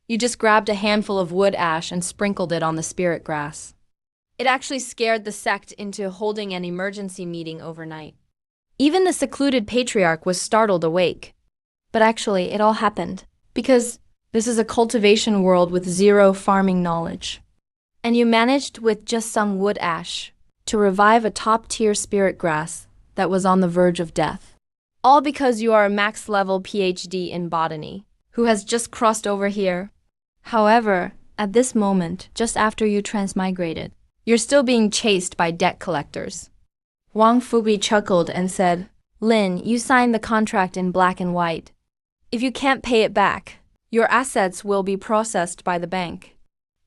You just grabbed a handful of wood ash and sprinkled it on the spirit grass. It actually scared the sect into holding an emergency meeting overnight. Even the secluded patriarch was startled awake. But actually, it all happened because this is a cultivation world with zero farming knowledge. And you managed with just some wood ash to revive a top-tier spirit grass that was on the verge of death. All because you are a max-level PhD in botany, who has just crossed over here. However, at this moment, just after you transmigrated, you're still being chased by debt collectors. Wang Fubi chuckled and said, Lin, you signed the contract in black and white. If you can't pay it back, your assets will be processed by the bank.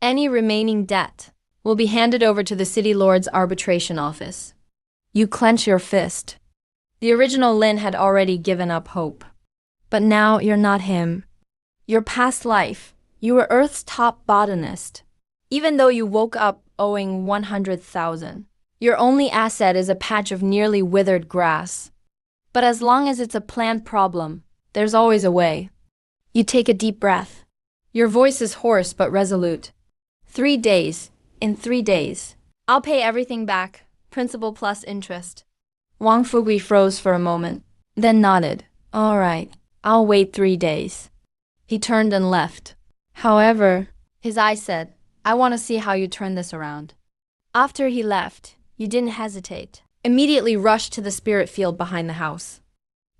Any remaining debt will be handed over to the City Lord's arbitration office. You clench your fist. The original Lin had already given up hope. But now you're not him. Your past life, you were Earth's top botanist. Even though you woke up owing 100,000, your only asset is a patch of nearly withered grass. But as long as it's a planned problem, there's always a way. You take a deep breath. Your voice is hoarse but resolute. 3 days. In 3 days, I'll pay everything back, principal plus interest. Wang Fugui froze for a moment, then nodded. All right, I'll wait 3 days. He turned and left. However, his eyes said, I want to see how you turn this around. After he left, you didn't hesitate. Immediately rushed to the spirit field behind the house.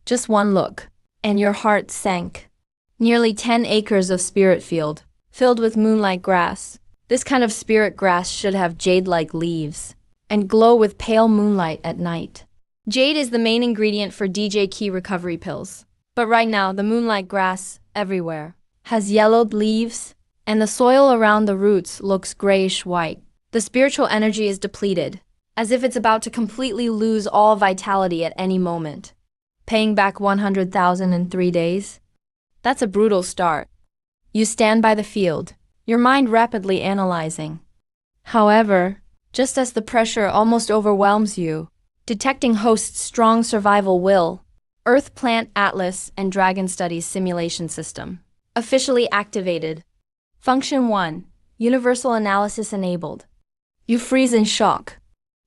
Just one look, and your heart sank. Nearly 10 acres of spirit field, filled with moonlight grass. This kind of spirit grass should have jade-like leaves and glow with pale moonlight at night. Jade is the main ingredient for DJ Key recovery pills. But right now, the moonlight grass, everywhere, has yellowed leaves, and the soil around the roots looks grayish-white. The spiritual energy is depleted, as if it's about to completely lose all vitality at any moment. Paying back 100,000 in 3 days? That's a brutal start. You stand by the field, your mind rapidly analyzing. However, just as the pressure almost overwhelms you, detecting host's strong survival will, Earth Plant Atlas and Dragon Studies Simulation System. Officially activated. Function 1. Universal Analysis enabled. You freeze in shock.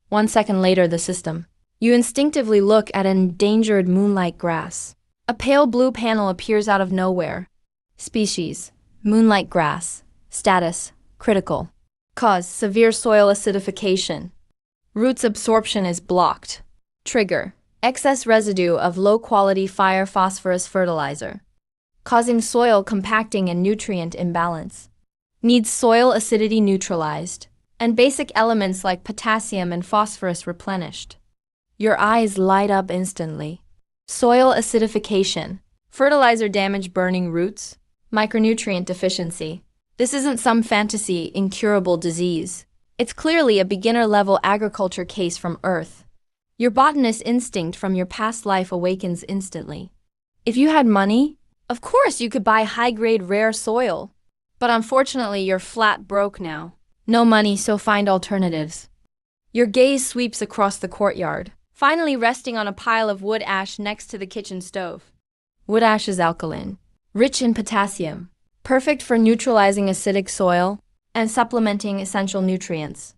1 second later, the system. You instinctively look at an endangered moonlight grass. A pale blue panel appears out of nowhere. Species: moonlight grass. Status: critical. Cause: severe soil acidification. Roots absorption is blocked. Trigger: excess residue of low-quality fire phosphorus fertilizer, causing soil compacting and nutrient imbalance. Needs soil acidity neutralized, and basic elements like potassium and phosphorus replenished. Your eyes light up instantly. Soil acidification, fertilizer damage burning roots, micronutrient deficiency. This isn't some fantasy, incurable disease. It's clearly a beginner-level agriculture case from Earth. Your botanist instinct from your past life awakens instantly. If you had money, of course you could buy high-grade rare soil. But unfortunately, you're flat broke now. No money, so find alternatives. Your gaze sweeps across the courtyard, finally resting on a pile of wood ash next to the kitchen stove. Wood ash is alkaline, rich in potassium, perfect for neutralizing acidic soil and supplementing essential nutrients.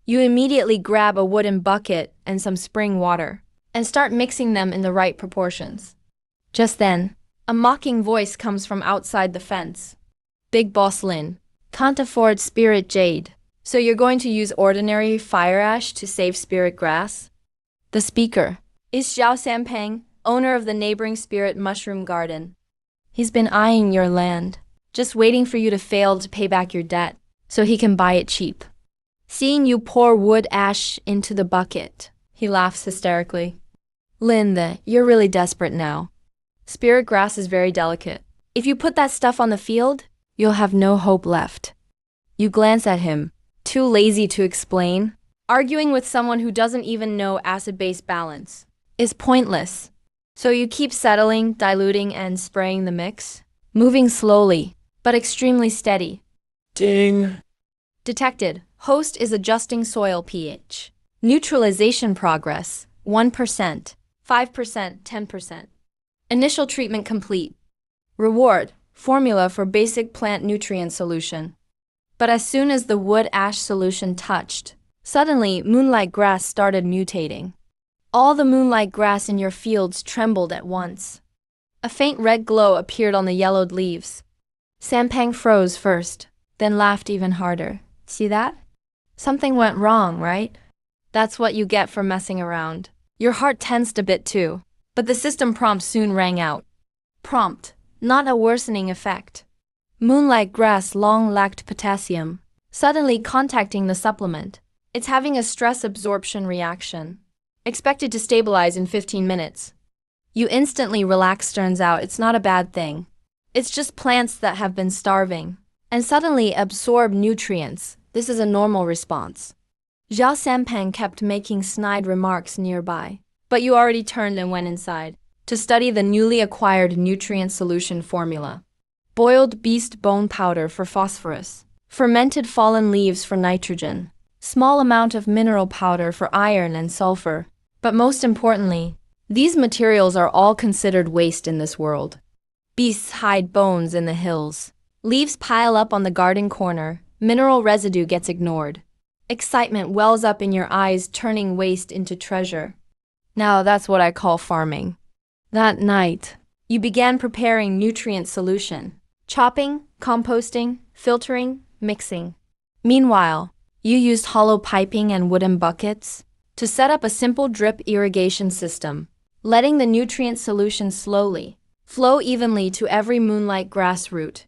You immediately grab a wooden bucket and some spring water and start mixing them in the right proportions. Just then, a mocking voice comes from outside the fence. Big Boss Lin, can't afford spirit jade, so you're going to use ordinary fire ash to save spirit grass? The speaker is Xiao Sanpeng, owner of the neighboring spirit mushroom garden. He's been eyeing your land, just waiting for you to fail to pay back your debt, so he can buy it cheap. Seeing you pour wood ash into the bucket, he laughs hysterically. Linda, you're really desperate now. Spirit grass is very delicate. If you put that stuff on the field, you'll have no hope left. You glance at him, too lazy to explain. Arguing with someone who doesn't even know acid-base balance is pointless. So you keep settling, diluting, and spraying the mix, moving slowly, but extremely steady. Ding! Detected. Host is adjusting soil pH. Neutralization progress, 1%, 5%, 10%. Initial treatment complete. Reward, formula for basic plant nutrient solution. But as soon as the wood ash solution touched, suddenly moonlight grass started mutating. All the moonlight grass in your fields trembled at once. A faint red glow appeared on the yellowed leaves. Sampang froze first, then laughed even harder. See that? Something went wrong, right? That's what you get for messing around. Your heart tensed a bit too, but the system prompt soon rang out. Prompt, not a worsening effect. Moonlight grass long lacked potassium, suddenly contacting the supplement. It's having a stress absorption reaction. Expected to stabilize in 15 minutes. You instantly relax, turns out it's not a bad thing. It's just plants that have been starving and suddenly absorb nutrients. This is a normal response. Zhao Sampang kept making snide remarks nearby, but you already turned and went inside to study the newly acquired nutrient solution formula. Boiled beast bone powder for phosphorus, fermented fallen leaves for nitrogen, small amount of mineral powder for iron and sulfur. But most importantly, these materials are all considered waste in this world. Beasts hide bones in the hills. Leaves pile up on the garden corner. Mineral residue gets ignored. Excitement wells up in your eyes, turning waste into treasure. Now that's what I call farming. That night, you began preparing nutrient solution. Chopping, composting, filtering, mixing. Meanwhile, you used hollow piping and wooden buckets to set up a simple drip irrigation system, letting the nutrient solution slowly flow evenly to every moonlight grass root.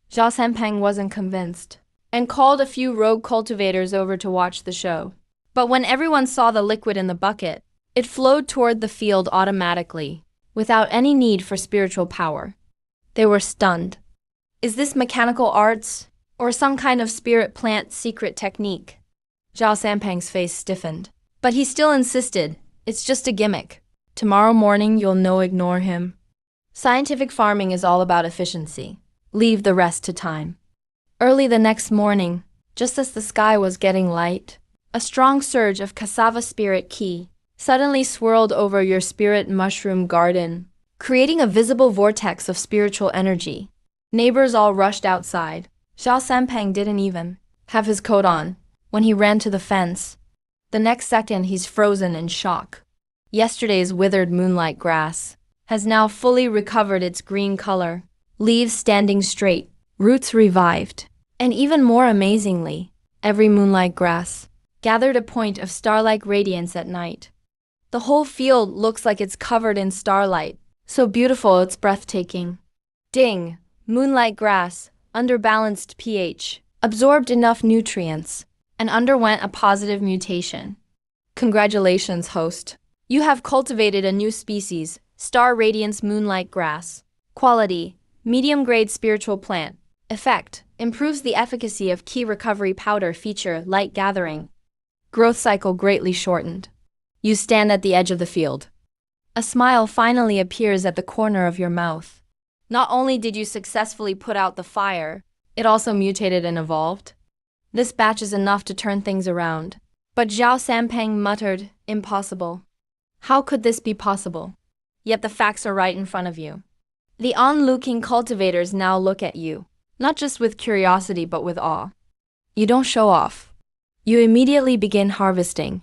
Zhao Sampang wasn't convinced and called a few rogue cultivators over to watch the show. But when everyone saw the liquid in the bucket, it flowed toward the field automatically, without any need for spiritual power. They were stunned. Is this mechanical arts or some kind of spirit plant secret technique? Zhao Sampang's face stiffened, but he still insisted, it's just a gimmick. Tomorrow morning you'll know, ignore him. Scientific farming is all about efficiency. Leave the rest to time. Early the next morning, just as the sky was getting light, a strong surge of cassava spirit qi suddenly swirled over your spirit mushroom garden, creating a visible vortex of spiritual energy. Neighbors all rushed outside. Zhao Sampang didn't even have his coat on when he ran to the fence. The next second he's frozen in shock. Yesterday's withered moonlight grass has now fully recovered its green color, leaves standing straight, roots revived, and even more amazingly, every moonlight grass gathered a point of star-like radiance at night. The whole field looks like it's covered in starlight, so beautiful it's breathtaking. Ding! Moonlight grass, underbalanced pH, absorbed enough nutrients, and underwent a positive mutation. Congratulations, host. You have cultivated a new species, Star Radiance Moonlight Grass. Quality, medium-grade spiritual plant. Effect, improves the efficacy of key recovery powder. Feature, light gathering. Growth cycle greatly shortened. You stand at the edge of the field. A smile finally appears at the corner of your mouth. Not only did you successfully put out the fire, it also mutated and evolved. This batch is enough to turn things around. But Zhao Sampang muttered, impossible. How could this be possible? Yet the facts are right in front of you. The onlooking cultivators now look at you, not just with curiosity but with awe. You don't show off. You immediately begin harvesting.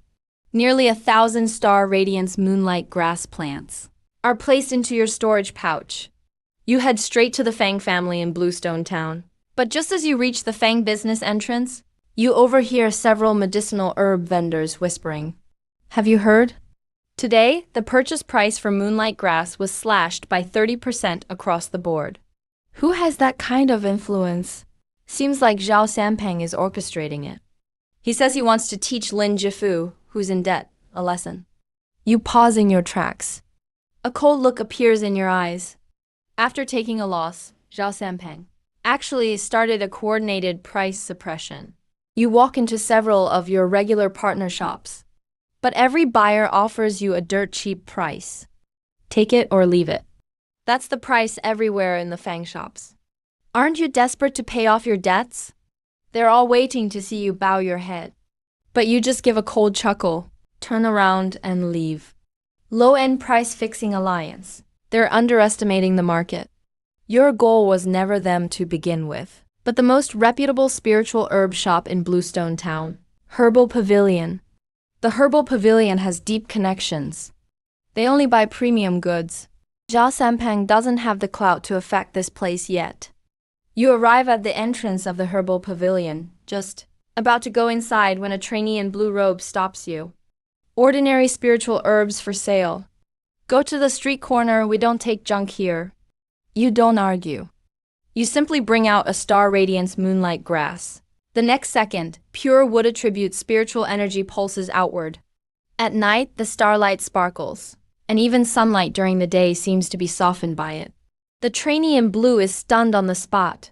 Nearly 1,000 Star Radiance Moonlight Grass plants are placed into your storage pouch. You head straight to the Fang family in Bluestone Town. But just as you reach the Fang business entrance, you overhear several medicinal herb vendors whispering. Have you heard? Today, the purchase price for moonlight grass was slashed by 30% across the board. Who has that kind of influence? Seems like Zhao Sampang is orchestrating it. He says he wants to teach Lin Jifu, who's in debt, a lesson. You pause in your tracks. A cold look appears in your eyes. After taking a loss, Zhao Sampang actually started a coordinated price suppression. You walk into several of your regular partner shops, but every buyer offers you a dirt cheap price. Take it or leave it. That's the price everywhere in the Fang shops. Aren't you desperate to pay off your debts? They're all waiting to see you bow your head. But you just give a cold chuckle, turn around and leave. Low-end price fixing alliance. They're underestimating the market. Your goal was never them to begin with, but the most reputable spiritual herb shop in Bluestone Town, Herbal Pavilion. The Herbal Pavilion has deep connections. They only buy premium goods. Zhao Sanpeng doesn't have the clout to affect this place yet. You arrive at the entrance of the Herbal Pavilion, just about to go inside when a trainee in blue robe stops you. Ordinary spiritual herbs for sale. Go to the street corner, we don't take junk here. You don't argue. You simply bring out a Star Radiance moonlight grass. The next second, pure wood attribute spiritual energy pulses outward. At night, the starlight sparkles, and even sunlight during the day seems to be softened by it. The trainee in blue is stunned on the spot.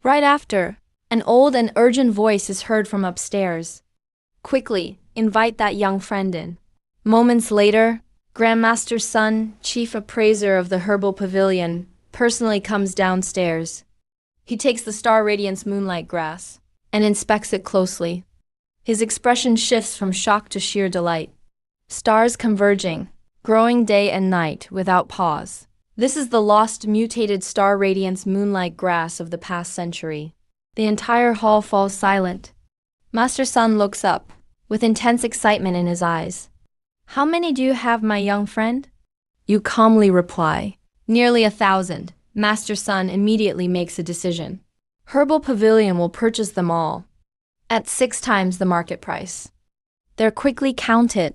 Right after, an old and urgent voice is heard from upstairs. Quickly, invite that young friend in. Moments later, Grandmaster's son, chief appraiser of the Herbal Pavilion, personally comes downstairs. He takes the Star Radiance moonlight grass and inspects it closely. His expression shifts from shock to sheer delight. Stars converging, growing day and night without pause. This is the lost, mutated Star Radiance moonlight grass of the past century. The entire hall falls silent. Master Sun looks up, with intense excitement in his eyes. How many do you have, my young friend? You calmly reply. Nearly 1,000. Master Sun immediately makes a decision. Herbal Pavilion will purchase them all, at 6 times the market price. They're quickly counted.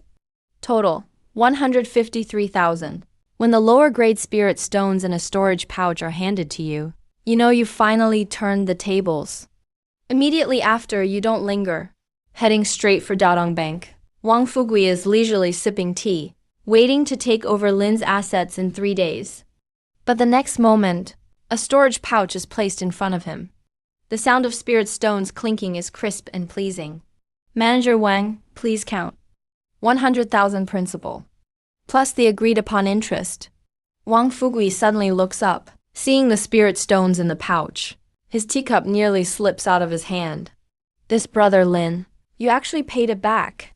Total, 153,000. When the lower grade spirit stones in a storage pouch are handed to you, you know you finally turned the tables. Immediately after, you don't linger. Heading straight for Dadong Bank, Wang Fugui is leisurely sipping tea, waiting to take over Lin's assets in 3 days. But the next moment, a storage pouch is placed in front of him. The sound of spirit stones clinking is crisp and pleasing. Manager Wang, please count. 100,000 principal, plus the agreed-upon interest. Wang Fugui suddenly looks up, seeing the spirit stones in the pouch. His teacup nearly slips out of his hand. This brother Lin, you actually paid it back.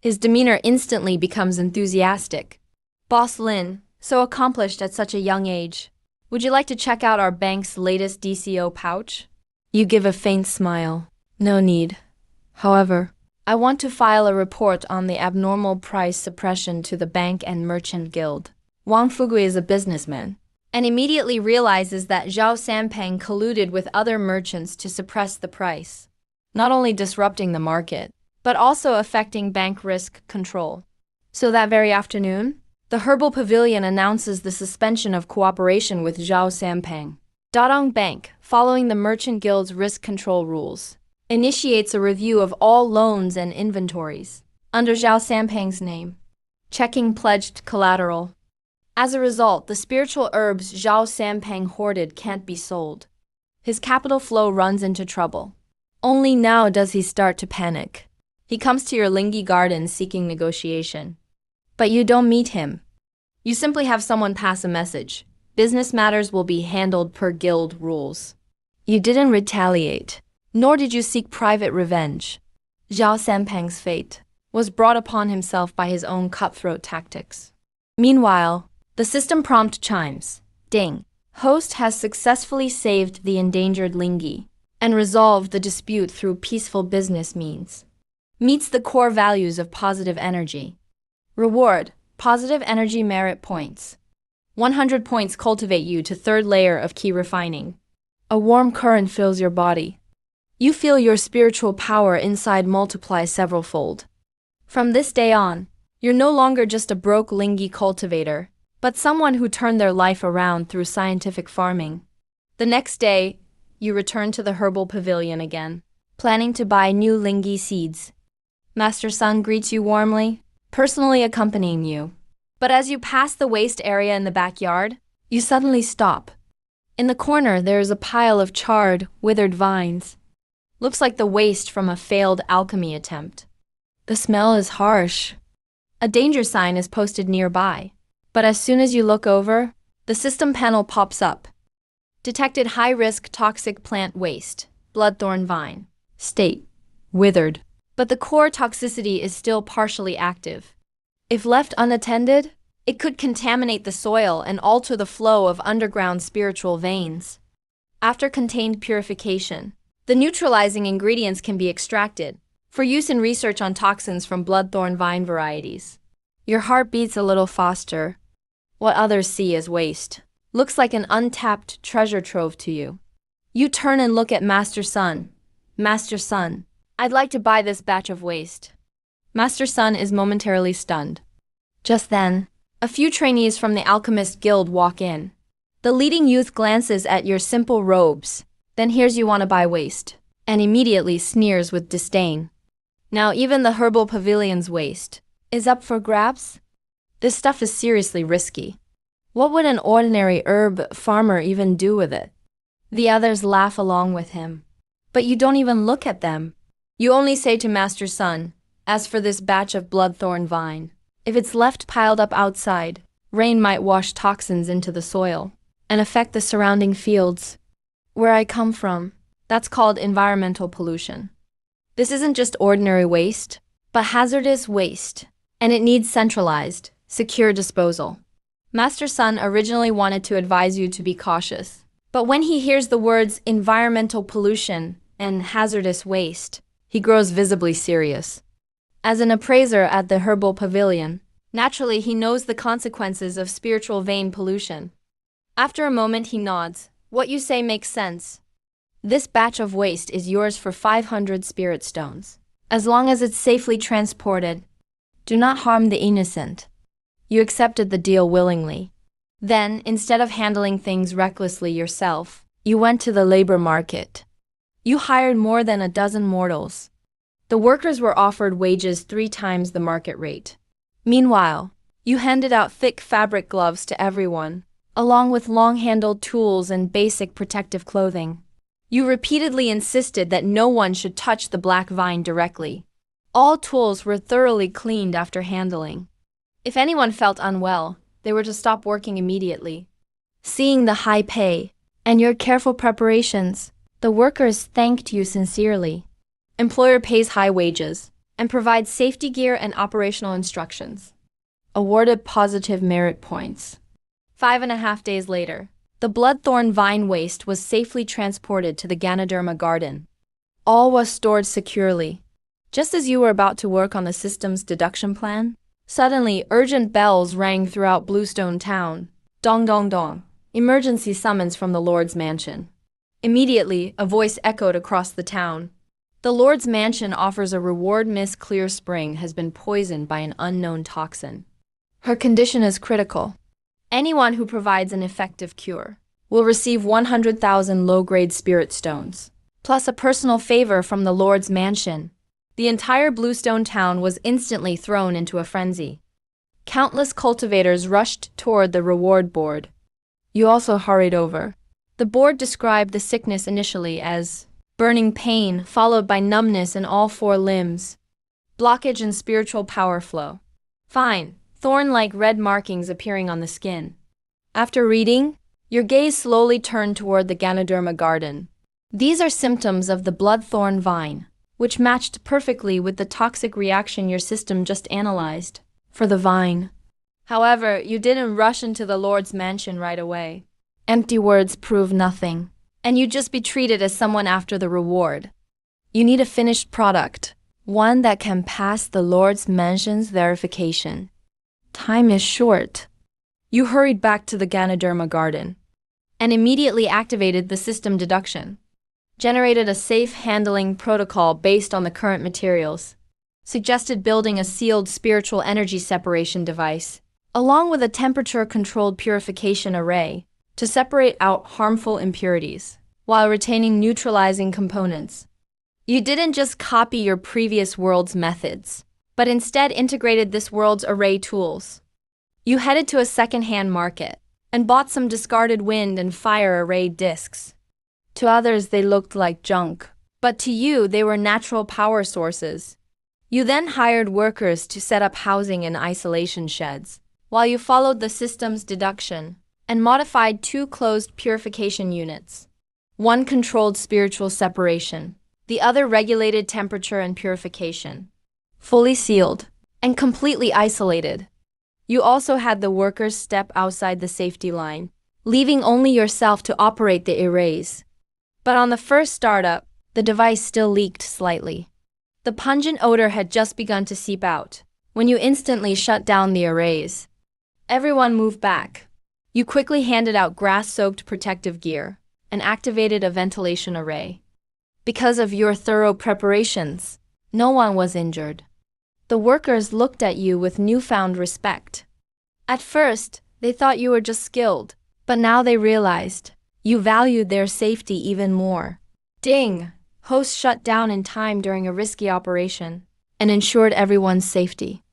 His demeanor instantly becomes enthusiastic. Boss Lin, so accomplished at such a young age. Would you like to check out our bank's latest DCO pouch? You give a faint smile. No need. However, I want to file a report on the abnormal price suppression to the Bank and Merchant Guild. Wang Fugui is a businessman, and immediately realizes that Zhao Sanpeng colluded with other merchants to suppress the price, not only disrupting the market, but also affecting bank risk control. So that very afternoon, the Herbal Pavilion announces the suspension of cooperation with Zhao Sanpeng. Dadong Bank, following the Merchant Guild's risk control rules, initiates a review of all loans and inventories under Zhao Sanpeng's name, checking pledged collateral. As a result, the spiritual herbs Zhao Sanpeng hoarded can't be sold. His capital flow runs into trouble. Only now does he start to panic. He comes to your Lingi garden seeking negotiation. But you don't meet him. You simply have someone pass a message. Business matters will be handled per guild rules. You didn't retaliate, nor did you seek private revenge. Zhao Sanpeng's fate was brought upon himself by his own cutthroat tactics. Meanwhile, the system prompt chimes. Ding. Host has successfully saved the endangered Lingi and resolved the dispute through peaceful business means. Meets the core values of positive energy. Reward, positive energy merit points. 100 points cultivate you to 3rd layer of key refining. A warm current fills your body. You feel your spiritual power inside multiply severalfold. From this day on, you're no longer just a broke Lingi cultivator, but someone who turned their life around through scientific farming. The next day, you return to the Herbal Pavilion again, planning to buy new Lingi seeds. Master Sun greets you warmly, personally accompanying you. But as you pass the waste area in the backyard, you suddenly stop. In the corner, there is a pile of charred, withered vines. Looks like the waste from a failed alchemy attempt. The smell is harsh. A danger sign is posted nearby. But as soon as you look over, the system panel pops up. Detected high-risk toxic plant waste, bloodthorn vine. State, withered. But the core toxicity is still partially active. If left unattended, It could contaminate the soil and alter the flow of underground spiritual veins. After contained purification, the neutralizing ingredients can be extracted for use in research on toxins from bloodthorn vine varieties. Your heart beats a little faster. What others see as waste looks like an untapped treasure trove to you. You turn and look at Master Sun. Master Sun, I'd like to buy this batch of waste. Master Sun is momentarily stunned. Just then, a few trainees from the Alchemist Guild walk in. The leading youth glances at your simple robes, then hears you want to buy waste, and immediately sneers with disdain. Now even the herbal pavilion's waste is up for grabs? This stuff is seriously risky. What would an ordinary herb farmer even do with it? The others laugh along with him. But you don't even look at them. You only say to Master Sun, as for this batch of bloodthorn vine, if it's left piled up outside, rain might wash toxins into the soil and affect the surrounding fields. Where I come from, that's called environmental pollution. This isn't just ordinary waste, but hazardous waste, and it needs centralized, secure disposal. Master Sun originally wanted to advise you to be cautious, but when he hears the words environmental pollution and hazardous waste, he grows visibly serious. As an appraiser at the Herbal Pavilion, naturally he knows the consequences of spiritual vein pollution. After a moment he nods. What you say makes sense. This batch of waste is yours for 500 spirit stones, as long as it's safely transported. Do not harm the innocent. You accepted the deal willingly. Then, instead of handling things recklessly yourself, you went to the labor market. You hired more than a dozen mortals. The workers were offered wages 3 times the market rate. Meanwhile, you handed out thick fabric gloves to everyone, along with long-handled tools and basic protective clothing. You repeatedly insisted that no one should touch the black vine directly. All tools were thoroughly cleaned after handling. If anyone felt unwell, they were to stop working immediately. Seeing the high pay and your careful preparations, the workers thanked you sincerely. Employer pays high wages and provides safety gear and operational instructions. Awarded positive merit points. 5.5 days later, the bloodthorn vine waste was safely transported to the Ganoderma garden. All was stored securely. Just as you were about to work on the system's deduction plan, suddenly urgent bells rang throughout Bluestone Town. Dong dong dong. Emergency summons from the Lord's mansion. Immediately, a voice echoed across the town. The Lord's mansion offers a reward. Miss Clear Spring has been poisoned by an unknown toxin. Her condition is critical. Anyone who provides an effective cure will receive 100,000 low-grade spirit stones, plus a personal favor from the Lord's mansion. The entire Bluestone town was instantly thrown into a frenzy. Countless cultivators rushed toward the reward board. You also hurried over. The board described the sickness initially as burning pain, followed by numbness in all 4 limbs, blockage in spiritual power flow. Fine. Thorn-like red markings appearing on the skin. After reading, your gaze slowly turned toward the Ganoderma garden. These are symptoms of the bloodthorn vine, which matched perfectly with the toxic reaction your system just analyzed for the vine. However, you didn't rush into the Lord's mansion right away. Empty words prove nothing, and you'd just be treated as someone after the reward. You need a finished product, one that can pass the Lord's mansion's verification. Time is short. You hurried back to the Ganoderma garden and immediately activated the system deduction. Generated a safe handling protocol based on the current materials. Suggested building a sealed spiritual energy separation device, along with a temperature-controlled purification array to separate out harmful impurities, while retaining neutralizing components. You didn't just copy your previous world's methods, but instead integrated this world's array tools. You headed to a second-hand market and bought some discarded wind and fire array discs. To others they looked like junk, but to you they were natural power sources. You then hired workers to set up housing and isolation sheds, while you followed the system's deduction and modified 2 closed purification units. One controlled spiritual separation, the other regulated temperature and purification. Fully sealed and completely isolated. You also had the workers step outside the safety line, leaving only yourself to operate the arrays. But on the first startup, the device still leaked slightly. The pungent odor had just begun to seep out when you instantly shut down the arrays. Everyone moved back. You quickly handed out grass-soaked protective gear and activated a ventilation array. Because of your thorough preparations, no one was injured. The workers looked at you with newfound respect. At first, they thought you were just skilled, but now they realized you valued their safety even more. Ding! Host shut down in time during a risky operation and ensured everyone's safety.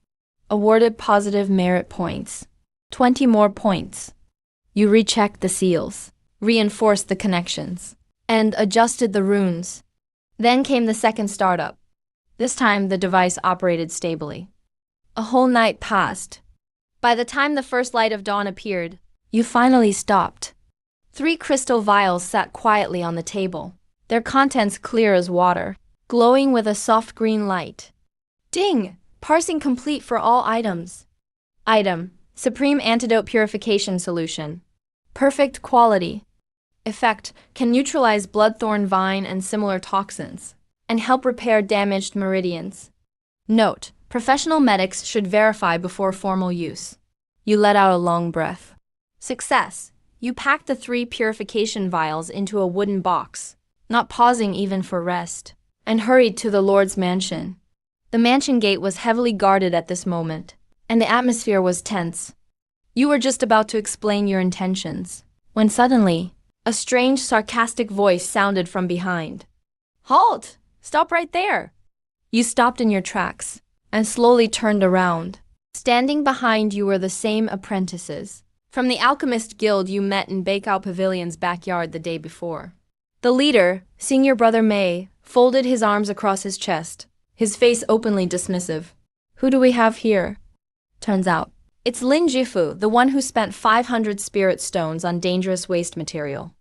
Awarded positive merit points. 20 more points. You rechecked the seals, reinforced the connections, and adjusted the runes. Then came the second startup. This time the device operated stably. A whole night passed. By the time the first light of dawn appeared, you finally stopped. 3 crystal vials sat quietly on the table, their contents clear as water, glowing with a soft green light. Ding! Parsing complete for all items. Item: Supreme Antidote Purification Solution. Perfect quality. Effect: can neutralize bloodthorn vine and similar toxins, and help repair damaged meridians. Note: professional medics should verify before formal use. You let out a long breath. Success! You packed the 3 purification vials into a wooden box, not pausing even for rest, and hurried to the Lord's mansion. The mansion gate was heavily guarded at this moment, and the atmosphere was tense. You were just about to explain your intentions, when suddenly, a strange, sarcastic voice sounded from behind. Halt! Stop right there! You stopped in your tracks, and slowly turned around. Standing behind you were the same apprentices from the Alchemist Guild you met in Bakeout Pavilion's backyard the day before. The leader, Senior Brother May, folded his arms across his chest, his face openly dismissive. Who do we have here? Turns out, it's Lin Jifu, the one who spent 500 spirit stones on dangerous waste material.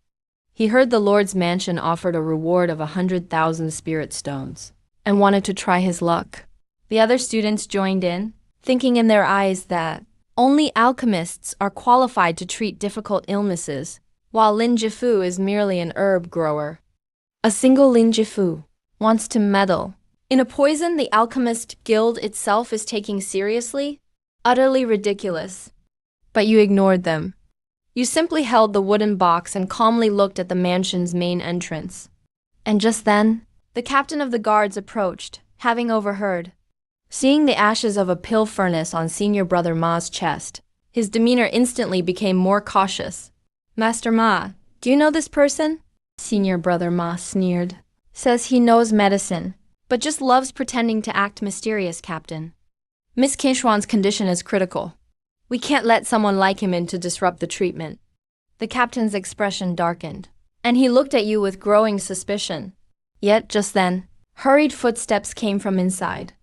He heard the Lord's mansion offered a reward of 100,000 spirit stones, and wanted to try his luck. The other students joined in, thinking in their eyes that only alchemists are qualified to treat difficult illnesses, while Lin Jifu is merely an herb grower. A single Lin Jifu wants to meddle in a poison the Alchemist Guild itself is taking seriously? Utterly ridiculous. But you ignored them. You simply held the wooden box and calmly looked at the mansion's main entrance. And just then, the captain of the guards approached, having overheard. Seeing the ashes of a pill furnace on Senior Brother Ma's chest, his demeanor instantly became more cautious. Master Ma, do you know this person? Senior Brother Ma sneered. Says he knows medicine, but just loves pretending to act mysterious, Captain. Miss Kinshwan's condition is critical. We can't let someone like him in to disrupt the treatment. The captain's expression darkened, and he looked at you with growing suspicion. Yet, just then, hurried footsteps came from inside.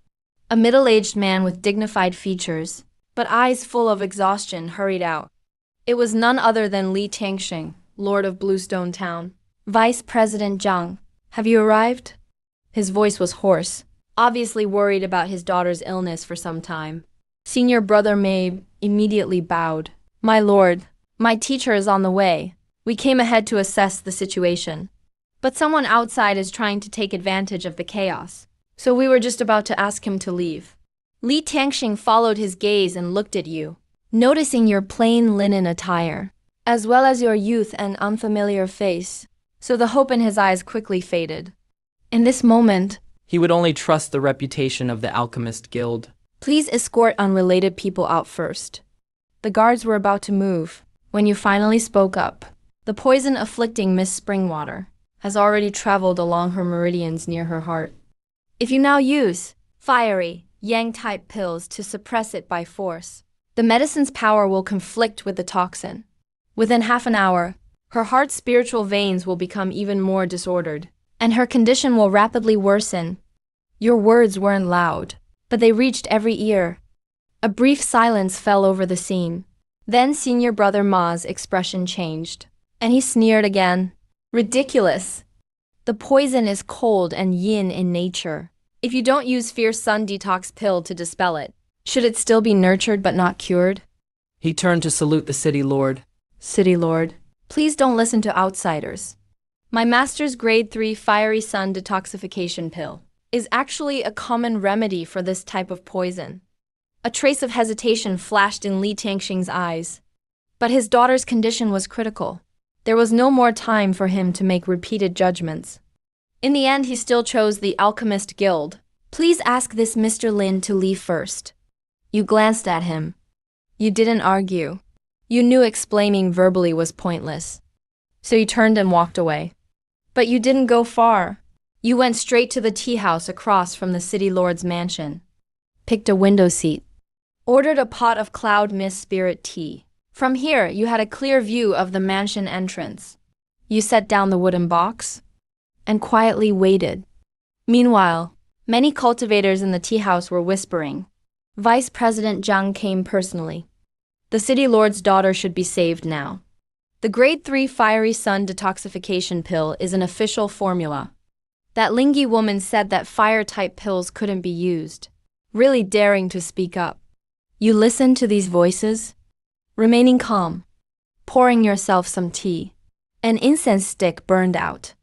A middle-aged man with dignified features, but eyes full of exhaustion, hurried out. It was none other than Li Tangxing, Lord of Bluestone Town. Vice President Zhang, have you arrived? His voice was hoarse, obviously worried about his daughter's illness for some time. Senior Brother May immediately bowed. My lord, my teacher is on the way. We came ahead to assess the situation. But someone outside is trying to take advantage of the chaos, so we were just about to ask him to leave. Li Tangxing followed his gaze and looked at you, noticing your plain linen attire, as well as your youth and unfamiliar face, so the hope in his eyes quickly faded. In this moment, he would only trust the reputation of the Alchemist Guild. Please escort unrelated people out first. The guards were about to move when you finally spoke up. The poison afflicting Miss Springwater has already traveled along her meridians near her heart. If you now use fiery, yang-type pills to suppress it by force, the medicine's power will conflict with the toxin. Within half an hour, her heart's spiritual veins will become even more disordered, and her condition will rapidly worsen. Your words weren't loud, but they reached every ear. A brief silence fell over the scene. Then Senior Brother Ma's expression changed, and he sneered again. Ridiculous! The poison is cold and yin in nature. If you don't use Fierce Sun Detox pill to dispel it, Should it still be nurtured but not cured? He turned to salute the city lord. City Lord, please don't listen to outsiders. My master's grade 3 fiery sun detoxification pill is actually a common remedy for this type of poison. A trace of hesitation flashed in Li Tianxing's eyes. But his daughter's condition was critical. There was no more time for him to make repeated judgments. In the end, he still chose the Alchemist Guild. Please ask this Mr. Lin to leave first. You glanced at him. You didn't argue. You knew explaining verbally was pointless. So you turned and walked away. But you didn't go far. You went straight to the tea house across from the city lord's mansion. Picked a window seat. Ordered a pot of cloud mist spirit tea. From here, you had a clear view of the mansion entrance. You set down the wooden box and quietly waited. Meanwhile, many cultivators in the tea house were whispering. Vice President Zhang came personally. The city lord's daughter should be saved now. The grade 3 fiery sun detoxification pill is an official formula. That Lingi woman said that fire-type pills couldn't be used, really daring to speak up. You listened to these voices, remaining calm, pouring yourself some tea. An incense stick burned out.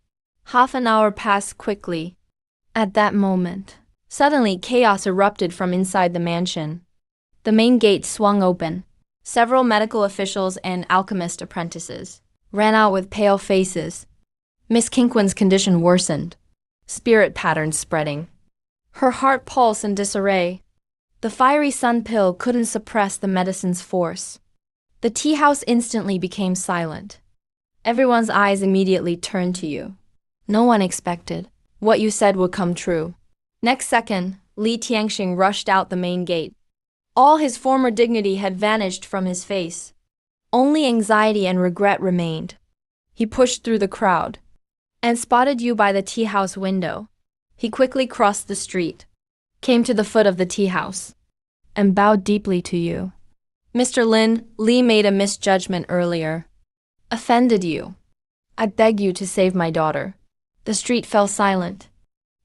Half an hour passed quickly. At that moment, suddenly chaos erupted from inside the mansion. The main gate swung open. Several medical officials and alchemist apprentices ran out with pale faces. Miss Kinquin's condition worsened, spirit patterns spreading. Her heart pulse in disarray. The fiery sun pill couldn't suppress the medicine's force. The tea house instantly became silent. Everyone's eyes immediately turned to you. No one expected what you said would come true. Next second, Li Tianxing rushed out the main gate. All his former dignity had vanished from his face. Only anxiety and regret remained. He pushed through the crowd and spotted you by the tea house window. He quickly crossed the street, came to the foot of the tea house, and bowed deeply to you. Mr. Lin, Li made a misjudgment earlier. Offended you. I beg you to save my daughter. The street fell silent.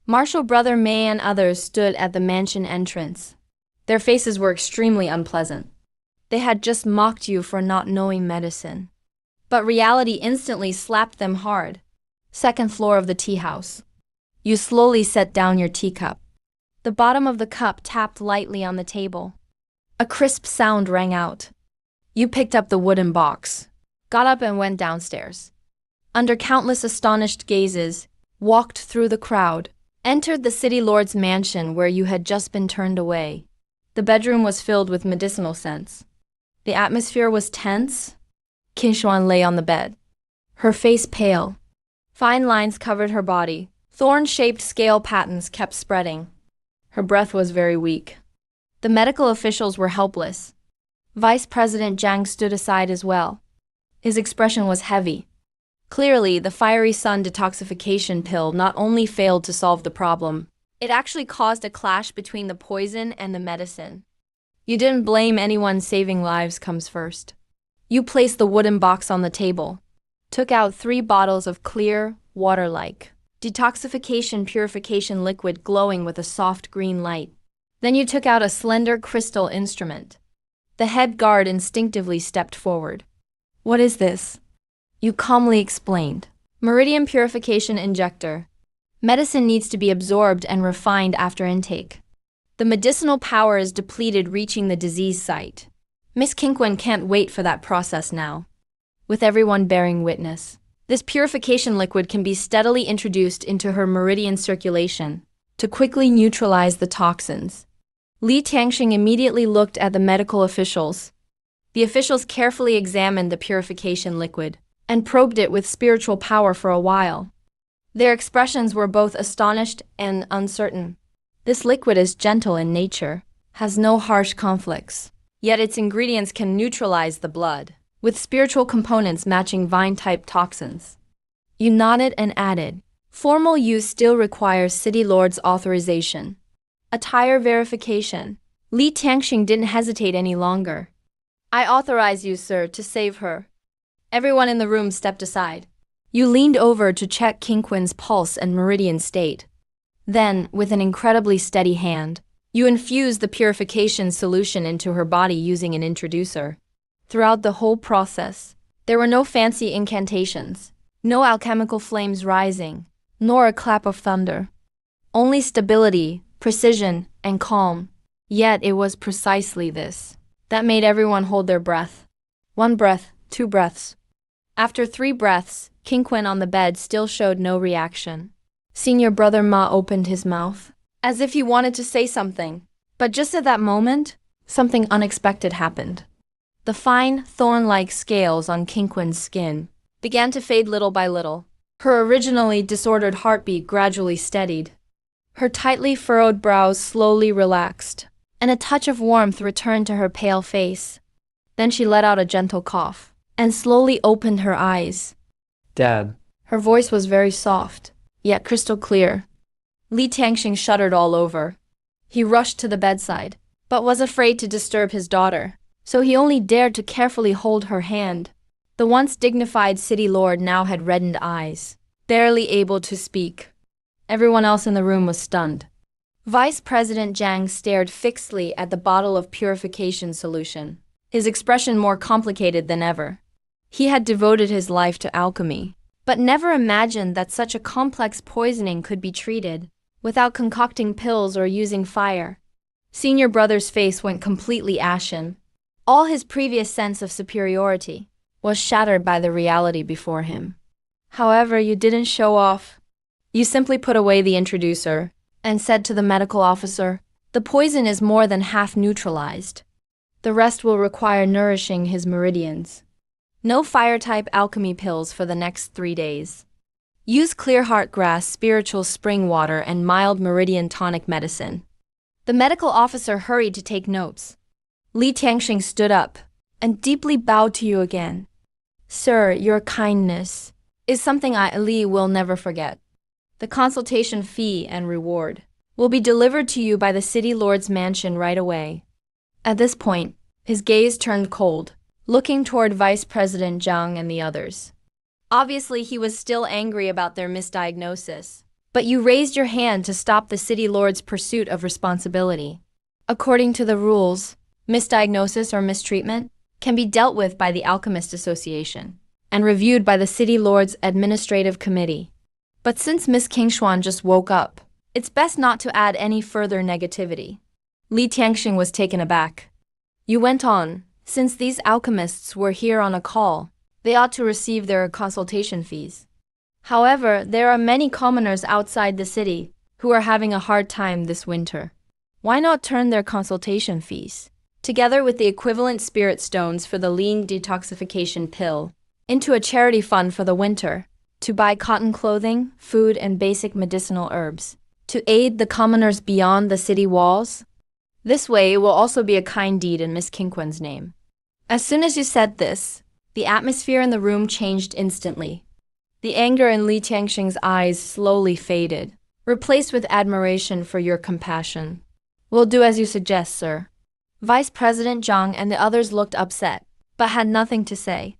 Marshal Brother Mei and others stood at the mansion entrance. Their faces were extremely unpleasant. They had just mocked you for not knowing medicine. But reality instantly slapped them hard. Second floor of the tea house. You slowly set down your teacup. The bottom of the cup tapped lightly on the table. A crisp sound rang out. You picked up the wooden box, got up and went downstairs. Under countless astonished gazes, walked through the crowd, entered the city lord's mansion where you had just been turned away. The bedroom was filled with medicinal scents. The atmosphere was tense. Qin Xuan lay on the bed, her face pale. Fine lines covered her body. Thorn-shaped scale patterns kept spreading. Her breath was very weak. The medical officials were helpless. Vice President Zhang stood aside as well. His expression was heavy. Clearly, the fiery sun detoxification pill not only failed to solve the problem, it actually caused a clash between the poison and the medicine. You didn't blame anyone. Saving lives comes first. You placed the wooden box on the table, took out 3 bottles of clear, water-like detoxification purification liquid glowing with a soft green light. Then you took out a slender crystal instrument. The head guard instinctively stepped forward. What is this? You calmly explained. Meridian purification injector. Medicine needs to be absorbed and refined after intake. The medicinal power is depleted reaching the disease site. Miss Kinquin can't wait for that process now. With everyone bearing witness, this purification liquid can be steadily introduced into her meridian circulation to quickly neutralize the toxins. Li Tianxing immediately looked at the medical officials. The officials carefully examined the purification liquid and probed it with spiritual power for a while. Their expressions were both astonished and uncertain. This liquid is gentle in nature, has no harsh conflicts, yet its ingredients can neutralize the blood, with spiritual components matching vine-type toxins. You nodded and added, formal use still requires City Lord's authorization. Attire verification. Li Tianxing didn't hesitate any longer. I authorize you, sir, to save her. Everyone in the room stepped aside. You leaned over to check Kinquin's pulse and meridian state. Then, with an incredibly steady hand, You infuse the purification solution into her body using an introducer. Throughout the whole process, there were no fancy incantations, no alchemical flames rising, nor a clap of thunder. Only stability, precision, and calm. Yet it was precisely this that made everyone hold their breath. 1 breath, 2 breaths. After 3 breaths, Qingquan on the bed still showed no reaction. Senior brother Ma opened his mouth, as if he wanted to say something. But just at that moment, something unexpected happened. The fine, thorn-like scales on Qingquan's skin began to fade little by little. Her originally disordered heartbeat gradually steadied. Her tightly furrowed brows slowly relaxed, and a touch of warmth returned to her pale face. Then she let out a gentle cough, and slowly opened her eyes. Dad. Her voice was very soft, yet crystal clear. Li Tianxing shuddered all over. He rushed to the bedside, but was afraid to disturb his daughter, so he only dared to carefully hold her hand. The once dignified city lord now had reddened eyes, barely able to speak. Everyone else in the room was stunned. Vice President Zhang stared fixedly at the bottle of purification solution, his expression more complicated than ever. He had devoted his life to alchemy, but never imagined that such a complex poisoning could be treated without concocting pills or using fire. Senior brother's face went completely ashen. All his previous sense of superiority was shattered by the reality before him. However, you didn't show off. You simply put away the introducer and said to the medical officer, "The poison is more than half neutralized. The rest will require nourishing his meridians. No fire-type alchemy pills for the next 3 days. Use clear heart grass, spiritual spring water, and mild meridian tonic medicine." The medical officer hurried to take notes. Li Tianxing stood up and deeply bowed to you again. "Sir, your kindness is something Li will never forget. The consultation fee and reward will be delivered to you by the city lord's mansion right away." At this point, his gaze turned cold, looking toward Vice President Zhang and the others. Obviously, he was still angry about their misdiagnosis, but you raised your hand to stop the city lord's pursuit of responsibility. According to the rules, misdiagnosis or mistreatment can be dealt with by the Alchemist Association and reviewed by the city lord's administrative committee. But since Miss Kingshuan just woke up, it's best not to add any further negativity. Li Tianxing was taken aback. You went on, "Since these alchemists were here on a call, they ought to receive their consultation fees. However, there are many commoners outside the city who are having a hard time this winter. Why not turn their consultation fees, together with the equivalent spirit stones for the lean detoxification pill, into a charity fund for the winter, to buy cotton clothing, food, and basic medicinal herbs, to aid the commoners beyond the city walls? This way, it will also be a kind deed in Miss Qingquan's name." As soon as you said this, the atmosphere in the room changed instantly. The anger in Li Tianxing's eyes slowly faded, replaced with admiration for your compassion. "We'll do as you suggest, sir." Vice President Zhang and the others looked upset, but had nothing to say.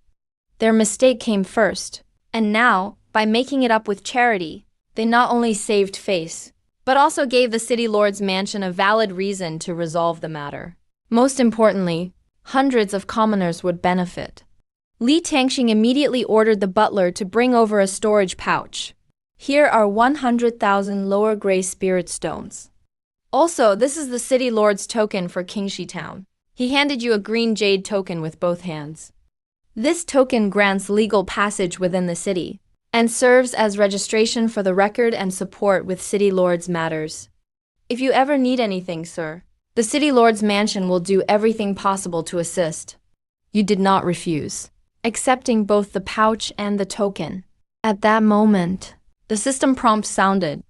Their mistake came first, and now, by making it up with charity, they not only saved face, but also gave the city lord's mansion a valid reason to resolve the matter. Most importantly, hundreds of commoners would benefit. Li Tianxing immediately ordered the butler to bring over a storage pouch. "Here are 100,000 lower gray spirit stones. Also, this is the city lord's token for Qingxi Town." He handed you a green jade token with both hands. This token grants legal passage within the city and serves as registration for the record and support with city lord's matters. If you ever need anything, sir, the city lord's mansion will do everything possible to assist. You did not refuse, accepting both the pouch and the token. At that moment, the system prompt sounded.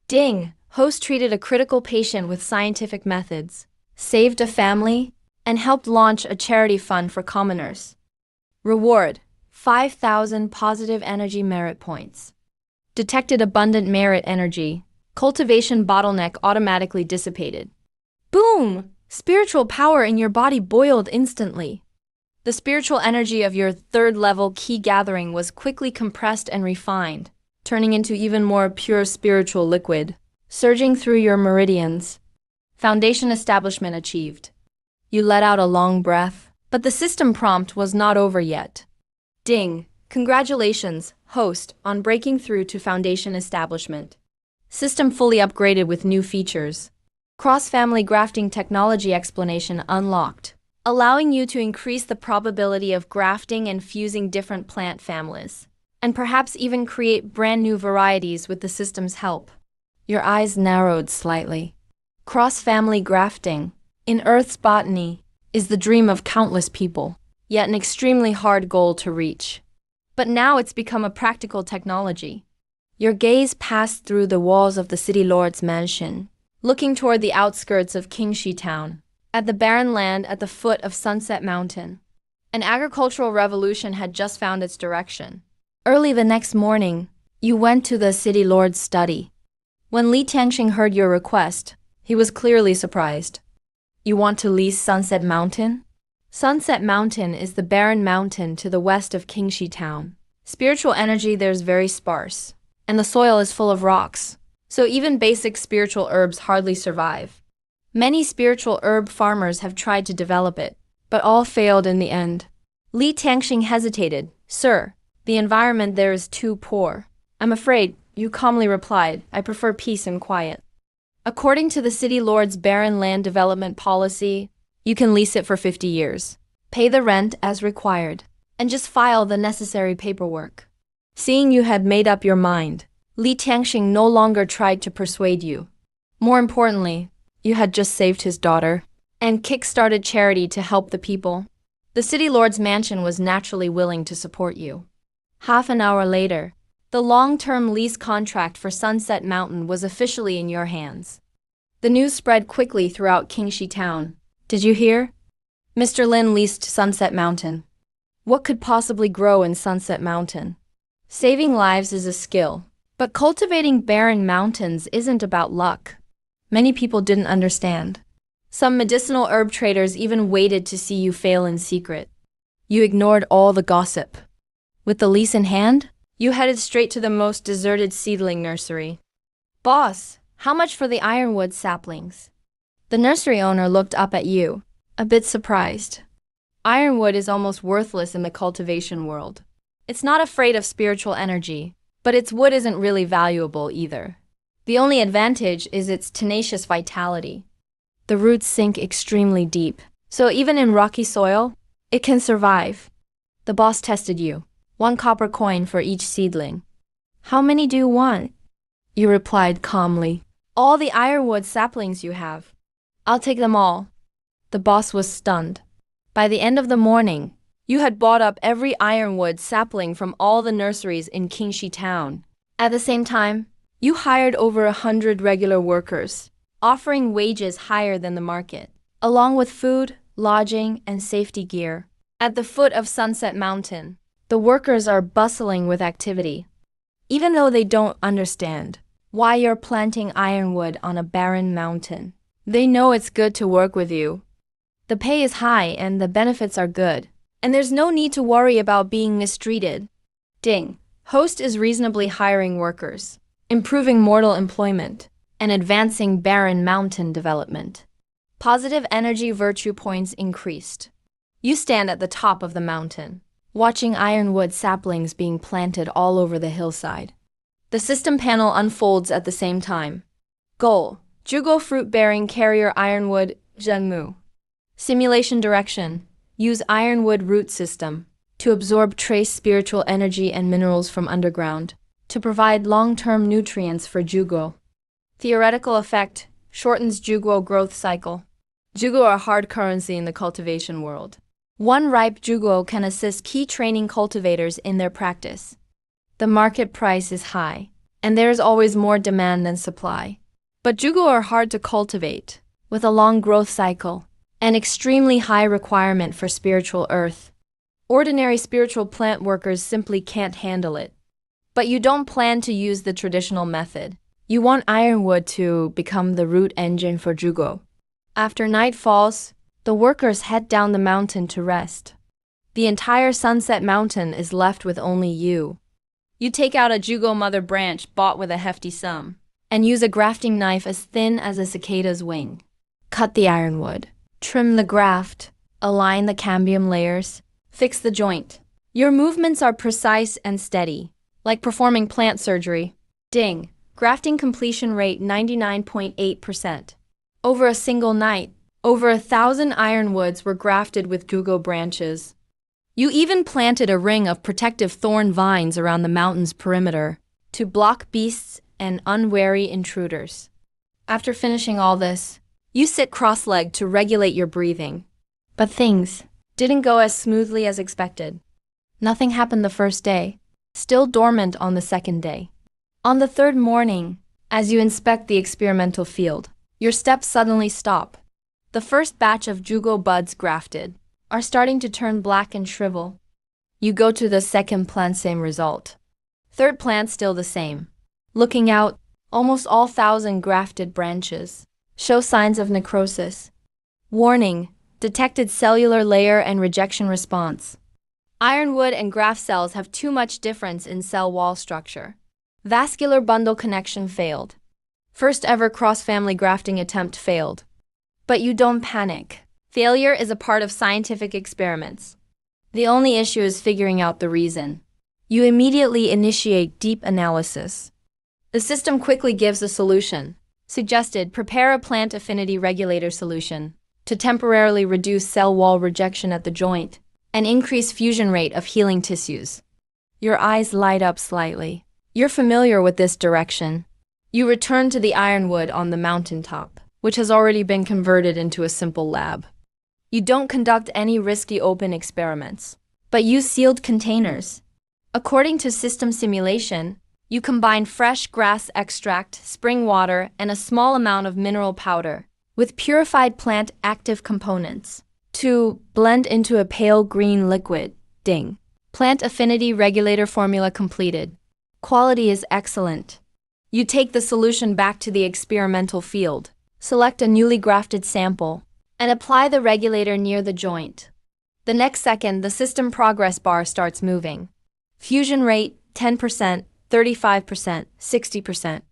Ding! Host treated a critical patient with scientific methods, saved a family, and helped launch a charity fund for commoners. Reward: 5,000 positive energy merit points. Detected abundant merit energy. Cultivation bottleneck automatically dissipated. Boom! Spiritual power in your body boiled instantly. The spiritual energy of your third-level key gathering was quickly compressed and refined, turning into even more pure spiritual liquid, surging through your meridians. Foundation establishment achieved. You let out a long breath, but the system prompt was not over yet. Ding! Congratulations, host, on breaking through to foundation establishment. System fully upgraded with new features. Cross-family grafting technology explanation unlocked, allowing you to increase the probability of grafting and fusing different plant families, and perhaps even create brand new varieties with the system's help. Your eyes narrowed slightly. Cross-family grafting, in Earth's botany, is the dream of countless people, yet an extremely hard goal to reach. But now it's become a practical technology. Your gaze passed through the walls of the city lord's mansion, looking toward the outskirts of Qingxi town, at the barren land at the foot of Sunset Mountain. An agricultural revolution had just found its direction. Early the next morning, you went to the city lord's study. When Li Tianxing heard your request, he was clearly surprised. You want to lease Sunset Mountain? Sunset Mountain is the barren mountain to the west of Qingxi town. Spiritual energy there's very sparse, and the soil is full of rocks, so even basic spiritual herbs hardly survive. Many spiritual herb farmers have tried to develop it, but all failed in the end. Li Tianxing hesitated. Sir, the environment there is too poor. I'm afraid, you calmly replied, I prefer peace and quiet. According to the city lord's barren land development policy, you can lease it for 50 years, pay the rent as required, and just file the necessary paperwork. Seeing you had made up your mind, Li Tianxing no longer tried to persuade you. More importantly, you had just saved his daughter and kick-started charity to help the people. The city lord's mansion was naturally willing to support you. Half an hour later, the long-term lease contract for Sunset Mountain was officially in your hands. The news spread quickly throughout Qingxi town. Did you hear? Mr. Lin leased Sunset Mountain. What could possibly grow in Sunset Mountain? Saving lives is a skill, but cultivating barren mountains isn't about luck. Many people didn't understand. Some medicinal herb traders even waited to see you fail in secret. You ignored all the gossip. With the lease in hand, you headed straight to the most deserted seedling nursery. Boss, how much for the ironwood saplings? The nursery owner looked up at you, a bit surprised. Ironwood is almost worthless in the cultivation world. It's not afraid of spiritual energy, but its wood isn't really valuable either. The only advantage is its tenacious vitality. The roots sink extremely deep, so even in rocky soil, it can survive. The boss tested you. 1 copper coin for each seedling. How many do you want? You replied calmly. All the ironwood saplings you have. I'll take them all. The boss was stunned. By the end of the morning, you had bought up every ironwood sapling from all the nurseries in Qingxi town. At the same time, you hired over 100 regular workers, offering wages higher than the market, along with food, lodging, and safety gear. At the foot of Sunset Mountain, the workers are bustling with activity. Even though they don't understand why you're planting ironwood on a barren mountain, they know it's good to work with you. The pay is high and the benefits are good, and there's no need to worry about being mistreated. Ding. Host is reasonably hiring workers, improving mortal employment, and advancing barren mountain development. Positive energy virtue points increased. You stand at the top of the mountain, watching ironwood saplings being planted all over the hillside. The system panel unfolds at the same time. Goal: Jugo fruit-bearing carrier ironwood, Zhenmu. Simulation direction: use ironwood root system to absorb trace spiritual energy and minerals from underground, to provide long-term nutrients for Jugo. Theoretical effect: shortens Jugo growth cycle. Jugo are hard currency in the cultivation world. 1 ripe Jugo can assist key training cultivators in their practice. The market price is high, and there is always more demand than supply. But Jugo are hard to cultivate, with a long growth cycle, and extremely high requirement for spiritual earth. Ordinary spiritual plant workers simply can't handle it. But you don't plan to use the traditional method. You want ironwood to become the root engine for Jugo. After night falls, the workers head down the mountain to rest. The entire Sunset Mountain is left with only you. You take out a Jugo mother branch bought with a hefty sum, and use a grafting knife as thin as a cicada's wing. Cut the ironwood. Trim the graft. Align the cambium layers. Fix the joint. Your movements are precise and steady, like performing plant surgery. Ding. Grafting completion rate 99.8%. Over a single night, over 1,000 ironwoods were grafted with jugo branches. You even planted a ring of protective thorn vines around the mountain's perimeter to block beasts and unwary intruders. After finishing all this, you sit cross-legged to regulate your breathing. But things didn't go as smoothly as expected. Nothing happened the first day, still dormant on the second day. On the third morning, as you inspect the experimental field, your steps suddenly stop. The first batch of jugo buds grafted are starting to turn black and shrivel. You go to the second plant, same result. Third plant, still the same. Looking out, almost all 1,000 grafted branches show signs of necrosis. Warning, detected cellular layer and rejection response. Ironwood and graft cells have too much difference in cell wall structure. Vascular bundle connection failed. First ever cross-family grafting attempt failed. But you don't panic. Failure is a part of scientific experiments. The only issue is figuring out the reason. You immediately initiate deep analysis. The system quickly gives a solution. Suggested, prepare a plant affinity regulator solution to temporarily reduce cell wall rejection at the joint and increase fusion rate of healing tissues. Your eyes light up slightly. You're familiar with this direction. You return to the ironwood on the mountaintop, which has already been converted into a simple lab. You don't conduct any risky open experiments, but use sealed containers. According to system simulation, you combine fresh grass extract, spring water, and a small amount of mineral powder with purified plant active components to blend into a pale green liquid. Ding. Plant affinity regulator formula completed. Quality is excellent. You take the solution back to the experimental field, select a newly grafted sample, and apply the regulator near the joint. The next second, the system progress bar starts moving. Fusion rate 10%, 35%, 60%.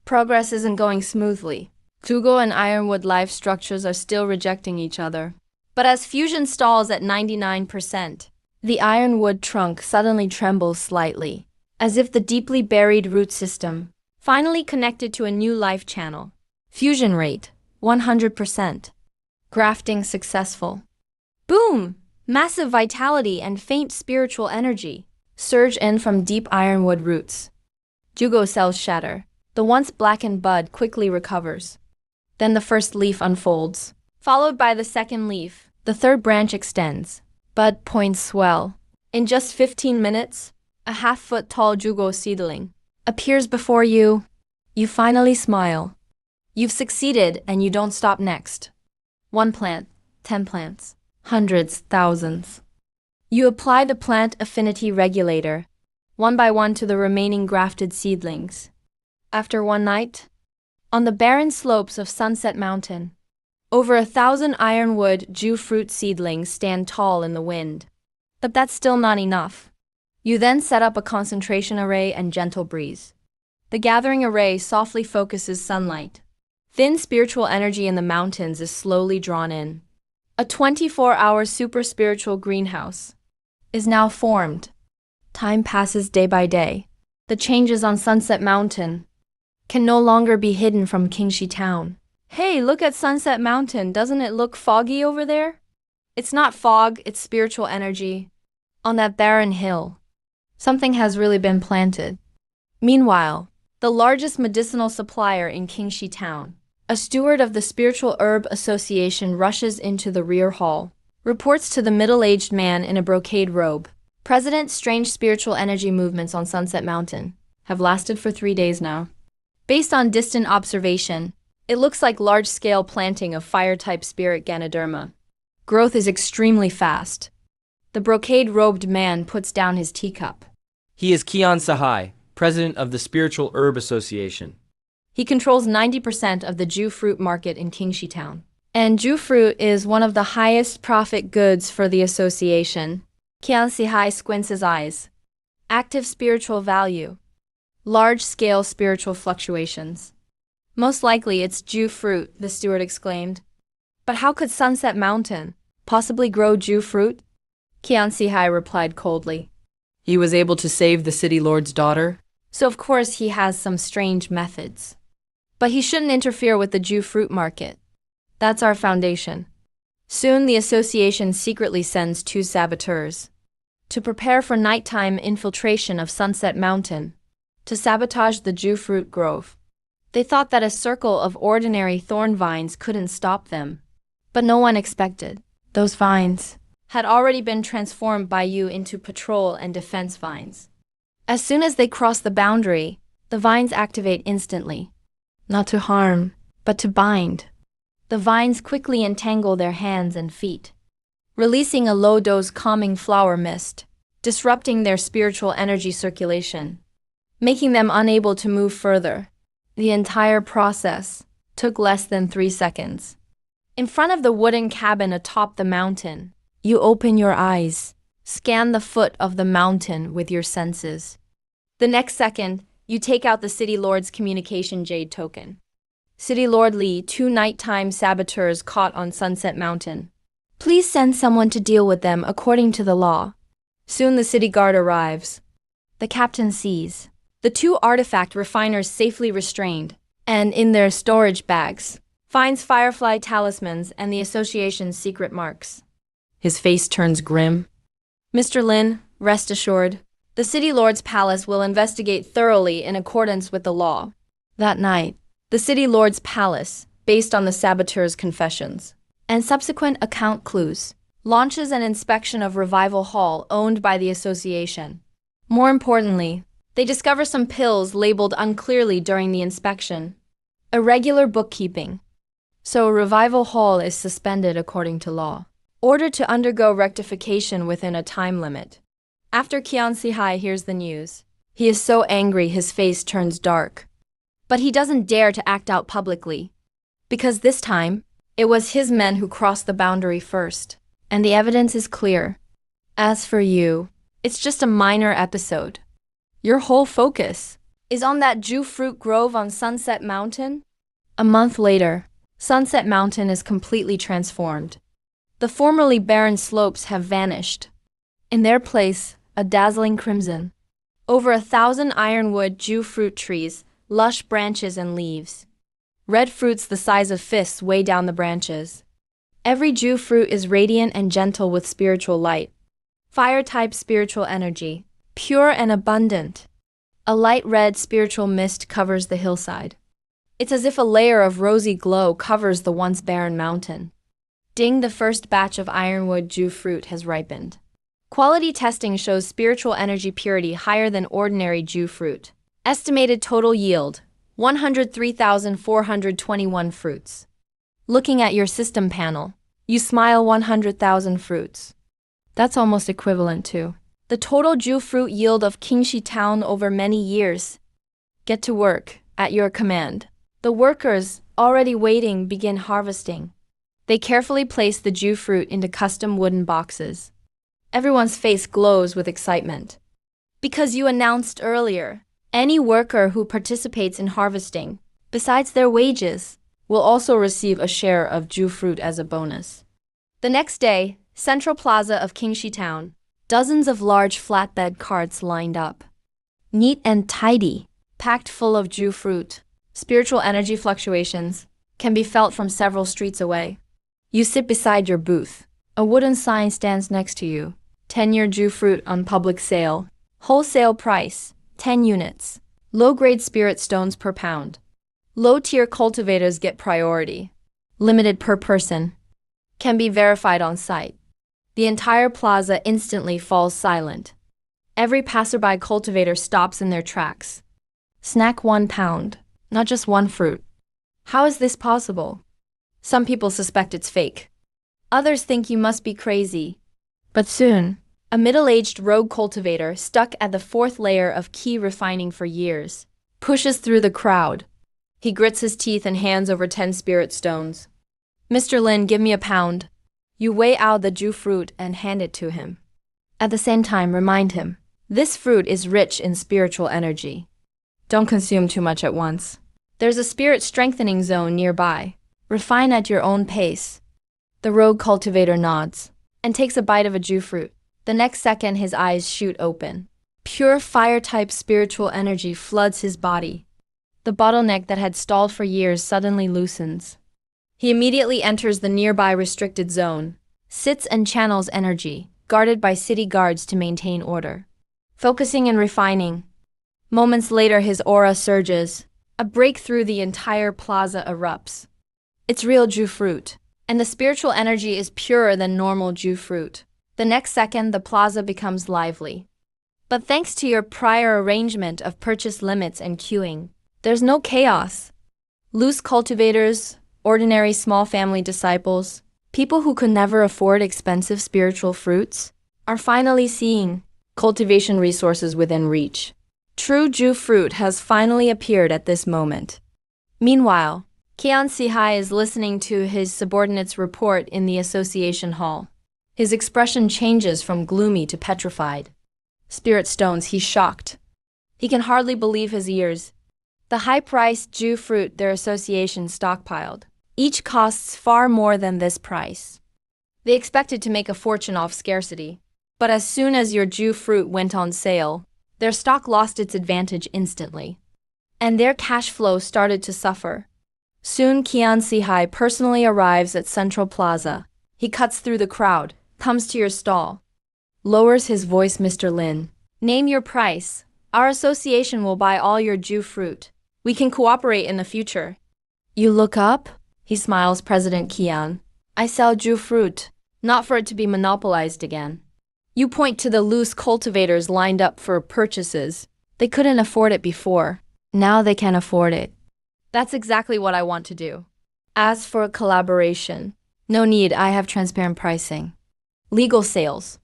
Progress isn't going smoothly. Jugo and ironwood life structures are still rejecting each other. But as fusion stalls at 99%, the ironwood trunk suddenly trembles slightly, as if the deeply buried root system finally connected to a new life channel. Fusion rate 100%. Grafting successful. Boom! Massive vitality and faint spiritual energy surge in from deep ironwood roots. Jugo cells shatter. The once blackened bud quickly recovers. Then the first leaf unfolds, followed by the second leaf. The third branch extends. Bud points swell. In just 15 minutes, a half-foot-tall jugo seedling appears before you. You finally smile. You've succeeded and you don't stop next. 1 plant, 10 plants, hundreds, thousands. You apply the plant affinity regulator, one by one to the remaining grafted seedlings. After one night, on the barren slopes of Sunset Mountain, over 1,000 ironwood Jew fruit seedlings stand tall in the wind. But that's still not enough. You then set up a concentration array and gentle breeze. The gathering array softly focuses sunlight. Thin spiritual energy in the mountains is slowly drawn in. A 24-hour super spiritual greenhouse is now formed. Time passes day by day. The changes on Sunset Mountain can no longer be hidden from Qingxi Town. Hey, look at Sunset Mountain. Doesn't it look foggy over there? It's not fog, it's spiritual energy. On that barren hill, something has really been planted. Meanwhile, the largest medicinal supplier in Qingxi Town, a steward of the Spiritual Herb Association, rushes into the rear hall, reports to the middle-aged man in a brocade robe. President, strange spiritual energy movements on Sunset Mountain have lasted for 3 days now. Based on distant observation, it looks like large-scale planting of fire-type spirit Ganoderma. Growth is extremely fast. The brocade-robed man puts down his teacup. He is Kian Sahai, president of the Spiritual Herb Association. He controls 90% of the Jew fruit market in Qingxi Town. And Jew fruit is one of the highest profit goods for the association. Kian Sahai squints his eyes. Active spiritual value. Large-scale spiritual fluctuations. Most likely it's Jew fruit, the steward exclaimed. But how could Sunset Mountain possibly grow Jew fruit? Qian Sihai replied coldly. He was able to save the city lord's daughter? So of course he has some strange methods. But he shouldn't interfere with the Jew fruit market. That's our foundation. Soon the association secretly sends 2 saboteurs to prepare for nighttime infiltration of Sunset Mountain, to sabotage the Jew fruit grove. They thought that a circle of ordinary thorn vines couldn't stop them. But no one expected. Those vines had already been transformed by you into patrol and defense vines. As soon as they cross the boundary, the vines activate instantly. Not to harm, but to bind. The vines quickly entangle their hands and feet, releasing a low-dose calming flower mist, disrupting their spiritual energy circulation, making them unable to move further. The entire process took less than 3 seconds. In front of the wooden cabin atop the mountain, you open your eyes, scan the foot of the mountain with your senses. The next second, you take out the City Lord's communication jade token. City Lord Li, 2 nighttime saboteurs caught on Sunset Mountain. Please send someone to deal with them according to the law. Soon the city guard arrives. The captain sees the 2 artifact refiners safely restrained, and in their storage bags, finds firefly talismans and the association's secret marks. His face turns grim. Mr. Lin, rest assured, the City Lord's palace will investigate thoroughly in accordance with the law. That night, the City Lord's palace, based on the saboteurs' confessions and subsequent account clues, launches an inspection of Revival Hall owned by the association. More importantly, they discover some pills labeled unclearly during the inspection. Irregular bookkeeping. So Revival Hall is suspended according to law, ordered to undergo rectification within a time limit. After Qian Sihai hears the news, he is so angry his face turns dark. But he doesn't dare to act out publicly, because this time, it was his men who crossed the boundary first, and the evidence is clear. As for you, it's just a minor episode. Your whole focus is on that Jew fruit grove on Sunset Mountain. A month later, Sunset Mountain is completely transformed. The formerly barren slopes have vanished. In their place, a dazzling crimson. Over 1,000 ironwood Jew fruit trees, lush branches and leaves. Red fruits the size of fists weigh down the branches. Every Jew fruit is radiant and gentle with spiritual light. Fire-type spiritual energy, pure and abundant. A light red spiritual mist covers the hillside. It's as if a layer of rosy glow covers the once barren mountain. Ding, the first batch of ironwood Jew fruit has ripened. Quality testing shows spiritual energy purity higher than ordinary Jew fruit. Estimated total yield, 103,421 fruits. Looking at your system panel, you smile 100,000 fruits. That's almost equivalent to the total Jew fruit yield of Qingxi town over many years. Get to work, at your command. The workers, already waiting, begin harvesting. They carefully place the Jew fruit into custom wooden boxes. Everyone's face glows with excitement. Because you announced earlier, any worker who participates in harvesting, besides their wages, will also receive a share of Jew fruit as a bonus. The next day, Central Plaza of Qingxi Town, dozens of large flatbed carts lined up. Neat and tidy, packed full of Jew fruit. Spiritual energy fluctuations can be felt from several streets away. You sit beside your booth. A wooden sign stands next to you. 10-year Jew fruit on public sale. Wholesale price. 10 units. Low-grade spirit stones per pound. Low-tier cultivators get priority. Limited per person. Can be verified on site. The entire plaza instantly falls silent. Every passerby cultivator stops in their tracks. Snack 1 pound, not just one fruit. How is this possible? Some people suspect it's fake. Others think you must be crazy. But soon, a middle-aged rogue cultivator stuck at the 4th layer of key refining for years pushes through the crowd. He grits his teeth and hands over 10 spirit stones. Mr. Lin, give me a pound. You weigh out the Jew fruit and hand it to him. At the same time, remind him, this fruit is rich in spiritual energy. Don't consume too much at once. There's a spirit strengthening zone nearby. Refine at your own pace. The rogue cultivator nods and takes a bite of a Jew fruit. The next second, his eyes shoot open. Pure fire-type spiritual energy floods his body. The bottleneck that had stalled for years suddenly loosens. He immediately enters the nearby restricted zone, sits and channels energy, guarded by city guards to maintain order. Focusing and refining. Moments later, his aura surges. A break through the entire plaza erupts. It's real Jew fruit, and the spiritual energy is purer than normal Jew fruit. The next second, the plaza becomes lively. But thanks to your prior arrangement of purchase limits and queuing, there's no chaos. Loose cultivators, ordinary small family disciples, people who could never afford expensive spiritual fruits, are finally seeing cultivation resources within reach. True Jew fruit has finally appeared at this moment. Meanwhile, Kian Sihai is listening to his subordinate's report in the association hall. His expression changes from gloomy to petrified. Spirit stones, he's shocked. He can hardly believe his ears. The high-priced Jew fruit their association stockpiled. Each costs far more than this price. They expected to make a fortune off scarcity. But as soon as your Jew fruit went on sale, their stock lost its advantage instantly. And their cash flow started to suffer. Soon Kian Sihai personally arrives at Central Plaza. He cuts through the crowd, comes to your stall. Lowers his voice, Mr. Lin. Name your price. Our association will buy all your Jew fruit. We can cooperate in the future. You look up? He smiles, President Kian. I sell Jew fruit, not for it to be monopolized again. You point to the loose cultivators lined up for purchases. They couldn't afford it before. Now they can afford it. That's exactly what I want to do. As for collaboration, no need, I have transparent pricing. Legal sales.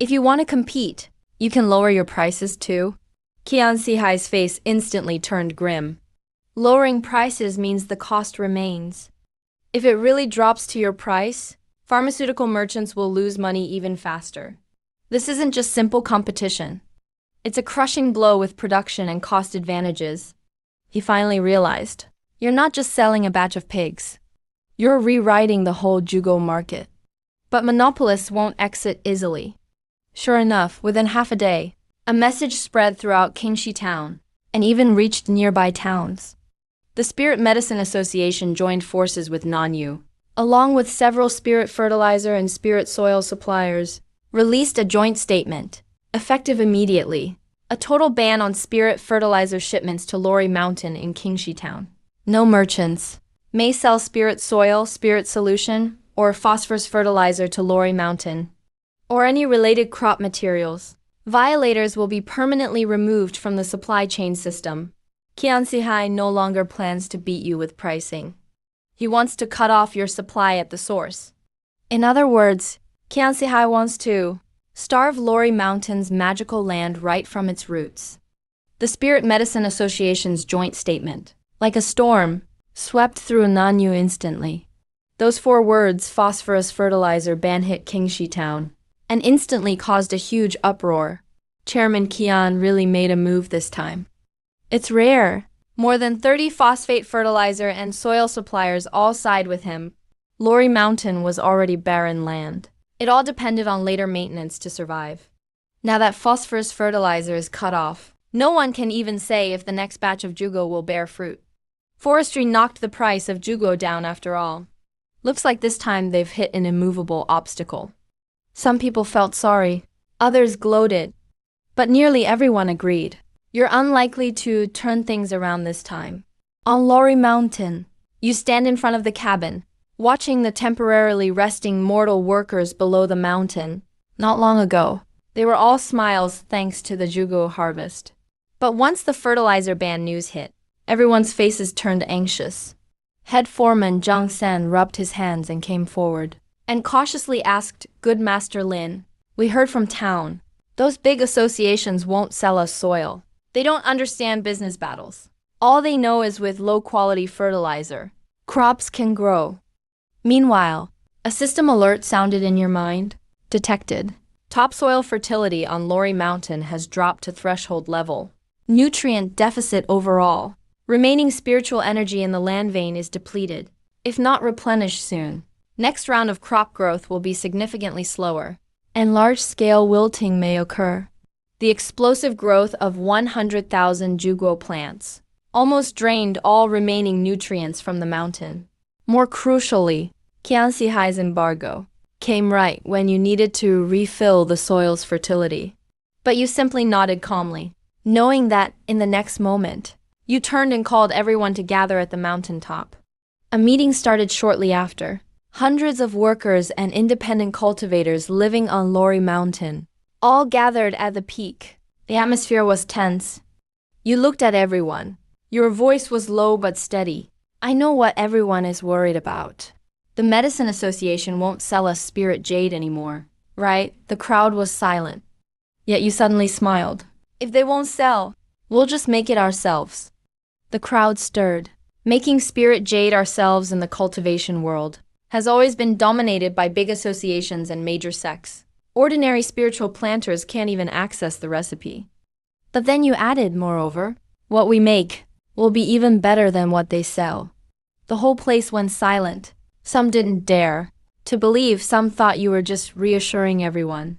If you want to compete, you can lower your prices too. Kian Sihai's face instantly turned grim. Lowering prices means the cost remains. If it really drops to your price, pharmaceutical merchants will lose money even faster. This isn't just simple competition. It's a crushing blow with production and cost advantages. He finally realized, you're not just selling a batch of pigs. You're rewriting the whole jugo market. But monopolists won't exit easily. Sure enough, within half a day, a message spread throughout Qingxi town and even reached nearby towns. The Spirit Medicine Association joined forces with Nanyu, along with several spirit fertilizer and spirit soil suppliers, released a joint statement, effective immediately, a total ban on spirit fertilizer shipments to Lori Mountain in Qingxi town. No merchants may sell spirit soil, spirit solution, or phosphorus fertilizer to Lori Mountain, or any related crop materials. Violators will be permanently removed from the supply chain system. Kian Sihai no longer plans to beat you with pricing. He wants to cut off your supply at the source. In other words, Kian Sihai wants to starve Lori Mountain's magical land right from its roots. The Spirit Medicine Association's joint statement, like a storm, swept through Nanyu instantly. Those 4 words, phosphorus fertilizer ban, hit Qingxi town and instantly caused a huge uproar. Chairman Kian really made a move this time. It's rare. More than 30 phosphate fertilizer and soil suppliers all side with him. Lori Mountain was already barren land. It all depended on later maintenance to survive. Now that phosphorus fertilizer is cut off, no one can even say if the next batch of jugo will bear fruit. Forestry knocked the price of jugo down after all. Looks like this time they've hit an immovable obstacle. Some people felt sorry, others gloated, but nearly everyone agreed. You're unlikely to turn things around this time. On Lori Mountain, you stand in front of the cabin, watching the temporarily resting mortal workers below the mountain. Not long ago, they were all smiles thanks to the jugo harvest. But once the fertilizer ban news hit, everyone's faces turned anxious. Head foreman Zhang Sen rubbed his hands and came forward, and cautiously asked, Good Master Lin, we heard from town. Those big associations won't sell us soil. They don't understand business battles. All they know is with low-quality fertilizer, crops can grow. Meanwhile, a system alert sounded in your mind. Detected. Topsoil fertility on Lori Mountain has dropped to threshold level. Nutrient deficit overall. Remaining spiritual energy in the land vein is depleted, if not replenished soon. Next round of crop growth will be significantly slower, and large-scale wilting may occur. The explosive growth of 100,000 juguo plants almost drained all remaining nutrients from the mountain. More crucially, Qianxihai's embargo came right when you needed to refill the soil's fertility. But you simply nodded calmly, knowing that, in the next moment, you turned and called everyone to gather at the mountaintop. A meeting started shortly after. Hundreds of workers and independent cultivators living on Lori Mountain all gathered at the peak. The atmosphere was tense. You looked at everyone. Your voice was low but steady. I know what everyone is worried about. The Medicine Association won't sell us spirit jade anymore, right? The crowd was silent. Yet you suddenly smiled. If they won't sell, we'll just make it ourselves. The crowd stirred. Making spirit jade ourselves in the cultivation world has always been dominated by big associations and major sects. Ordinary spiritual planters can't even access the recipe. But then you added, moreover, what we make will be even better than what they sell. The whole place went silent. Some didn't dare to believe, some thought you were just reassuring everyone.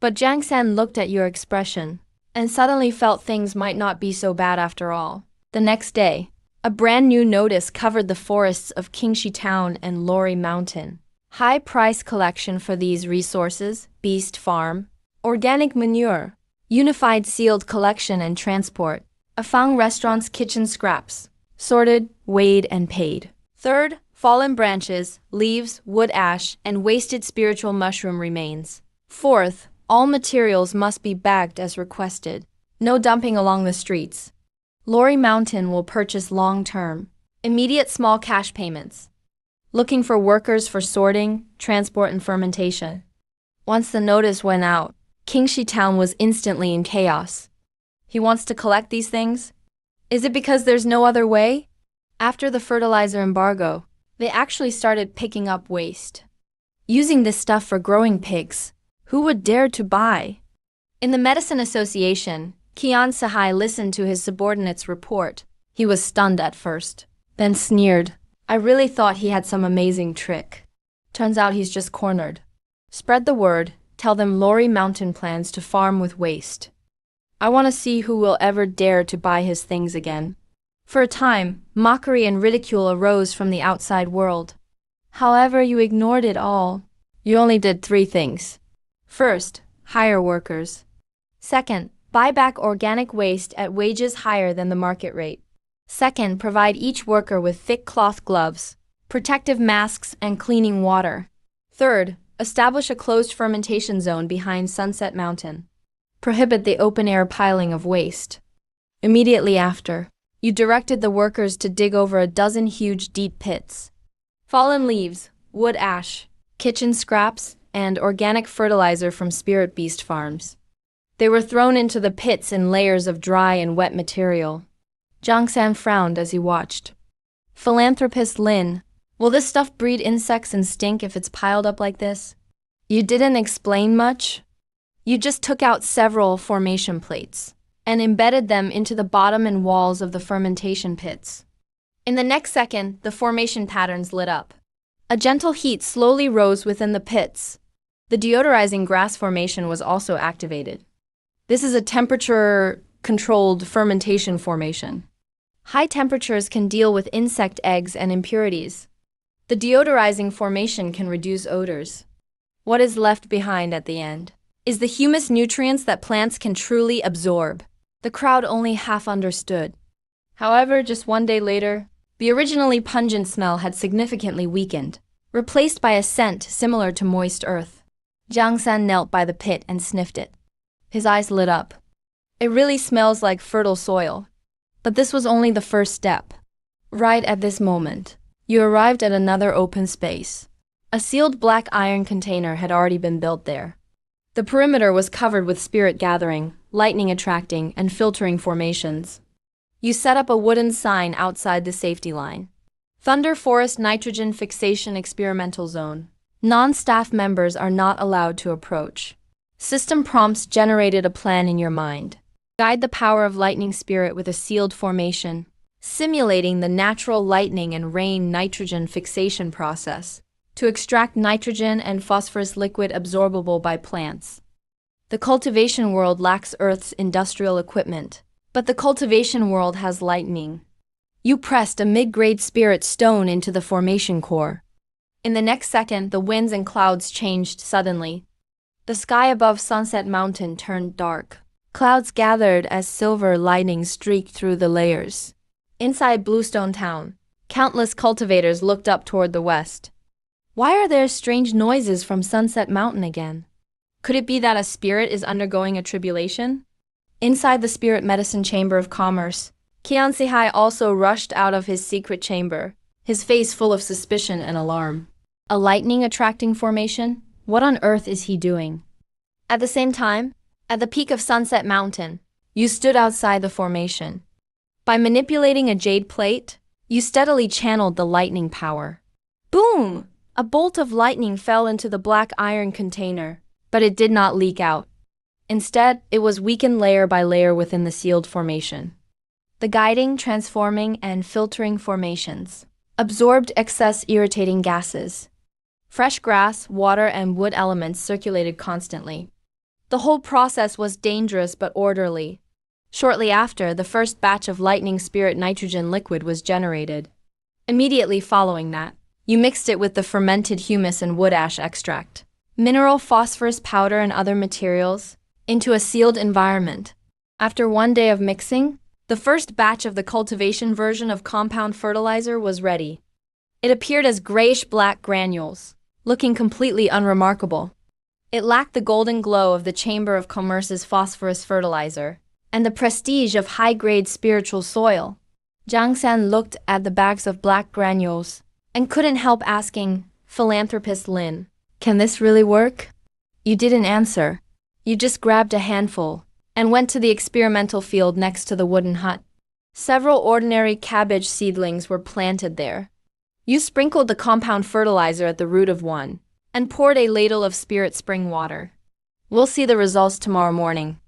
But Jiang San looked at your expression and suddenly felt things might not be so bad after all. The next day, a brand new notice covered the forests of Qingxi Town and Lori Mountain. High price collection for these resources, beast farm, organic manure, unified sealed collection and transport, Afang restaurant's kitchen scraps, sorted, weighed, and paid. Third, fallen branches, leaves, wood ash, and wasted spiritual mushroom remains. Fourth, all materials must be bagged as requested. No dumping along the streets. Lori Mountain will purchase long-term, immediate small cash payments. Looking for workers for sorting, transport, and fermentation. Once the notice went out, Qingxi Town was instantly in chaos. He wants to collect these things? Is it because there's no other way? After the fertilizer embargo, they actually started picking up waste. Using this stuff for growing pigs, who would dare to buy? In the Medicine Association, Qian Sahai listened to his subordinate's report. He was stunned at first, then sneered. I really thought he had some amazing trick. Turns out he's just cornered. Spread the word, tell them Lori Mountain plans to farm with waste. I want to see who will ever dare to buy his things again. For a time, mockery and ridicule arose from the outside world. However, you ignored it all. You only did 3 things. First, hire workers. Second, buy back organic waste at wages higher than the market rate. Second, provide each worker with thick cloth gloves, protective masks, and cleaning water. Third, establish a closed fermentation zone behind Sunset Mountain. Prohibit the open-air piling of waste. Immediately after, you directed the workers to dig over a dozen huge deep pits. Fallen leaves, wood ash, kitchen scraps, and organic fertilizer from spirit beast farms. They were thrown into the pits in layers of dry and wet material. Jiang San frowned as he watched. Philanthropist Lin, will this stuff breed insects and stink if it's piled up like this? You didn't explain much. You just took out several formation plates and embedded them into the bottom and walls of the fermentation pits. In the next second, the formation patterns lit up. A gentle heat slowly rose within the pits. The deodorizing grass formation was also activated. This is a temperature-controlled fermentation formation. High temperatures can deal with insect eggs and impurities. The deodorizing formation can reduce odors. What is left behind at the end is the humus nutrients that plants can truly absorb. The crowd only half understood. However, just one day later, the originally pungent smell had significantly weakened, replaced by a scent similar to moist earth. Jiang San knelt by the pit and sniffed it. His eyes lit up. It really smells like fertile soil. But this was only the first step. Right at this moment, you arrived at another open space. A sealed black iron container had already been built there. The perimeter was covered with spirit gathering, lightning attracting, and filtering formations. You set up a wooden sign outside the safety line. Thunder Forest Nitrogen Fixation Experimental Zone. Non-staff members are not allowed to approach. System prompts generated a plan in your mind. Guide the power of lightning spirit with a sealed formation, simulating the natural lightning and rain nitrogen fixation process to extract nitrogen and phosphorus liquid absorbable by plants. The cultivation world lacks Earth's industrial equipment, but the cultivation world has lightning. You pressed a mid-grade spirit stone into the formation core. In the next second, the winds and clouds changed suddenly. The sky above Sunset Mountain turned dark. Clouds gathered as silver lightning streaked through the layers. Inside Bluestone Town, countless cultivators looked up toward the west. Why are there strange noises from Sunset Mountain again? Could it be that a spirit is undergoing a tribulation? Inside the Spirit Medicine Chamber of Commerce, Qian Sihai also rushed out of his secret chamber, his face full of suspicion and alarm. A lightning-attracting formation? What on earth is he doing? At the same time, at the peak of Sunset Mountain, you stood outside the formation. By manipulating a jade plate, you steadily channeled the lightning power. Boom! A bolt of lightning fell into the black iron container, but it did not leak out. Instead, it was weakened layer by layer within the sealed formation. The guiding, transforming, and filtering formations absorbed excess irritating gases. Fresh grass, water, and wood elements circulated constantly. The whole process was dangerous but orderly. Shortly after, the first batch of lightning spirit nitrogen liquid was generated. Immediately following that, you mixed it with the fermented humus and wood ash extract, mineral phosphorus powder, and other materials into a sealed environment. After 1 day of mixing, the first batch of the cultivation version of compound fertilizer was ready. It appeared as grayish-black granules, looking completely unremarkable. It lacked the golden glow of the Chamber of Commerce's phosphorus fertilizer and the prestige of high-grade spiritual soil. Jiang San looked at the bags of black granules and couldn't help asking, "Philanthropist Lin, can this really work?" You didn't answer. You just grabbed a handful and went to the experimental field next to the wooden hut. Several ordinary cabbage seedlings were planted there. You sprinkled the compound fertilizer at the root of one and poured a ladle of spirit spring water. We'll see the results tomorrow morning.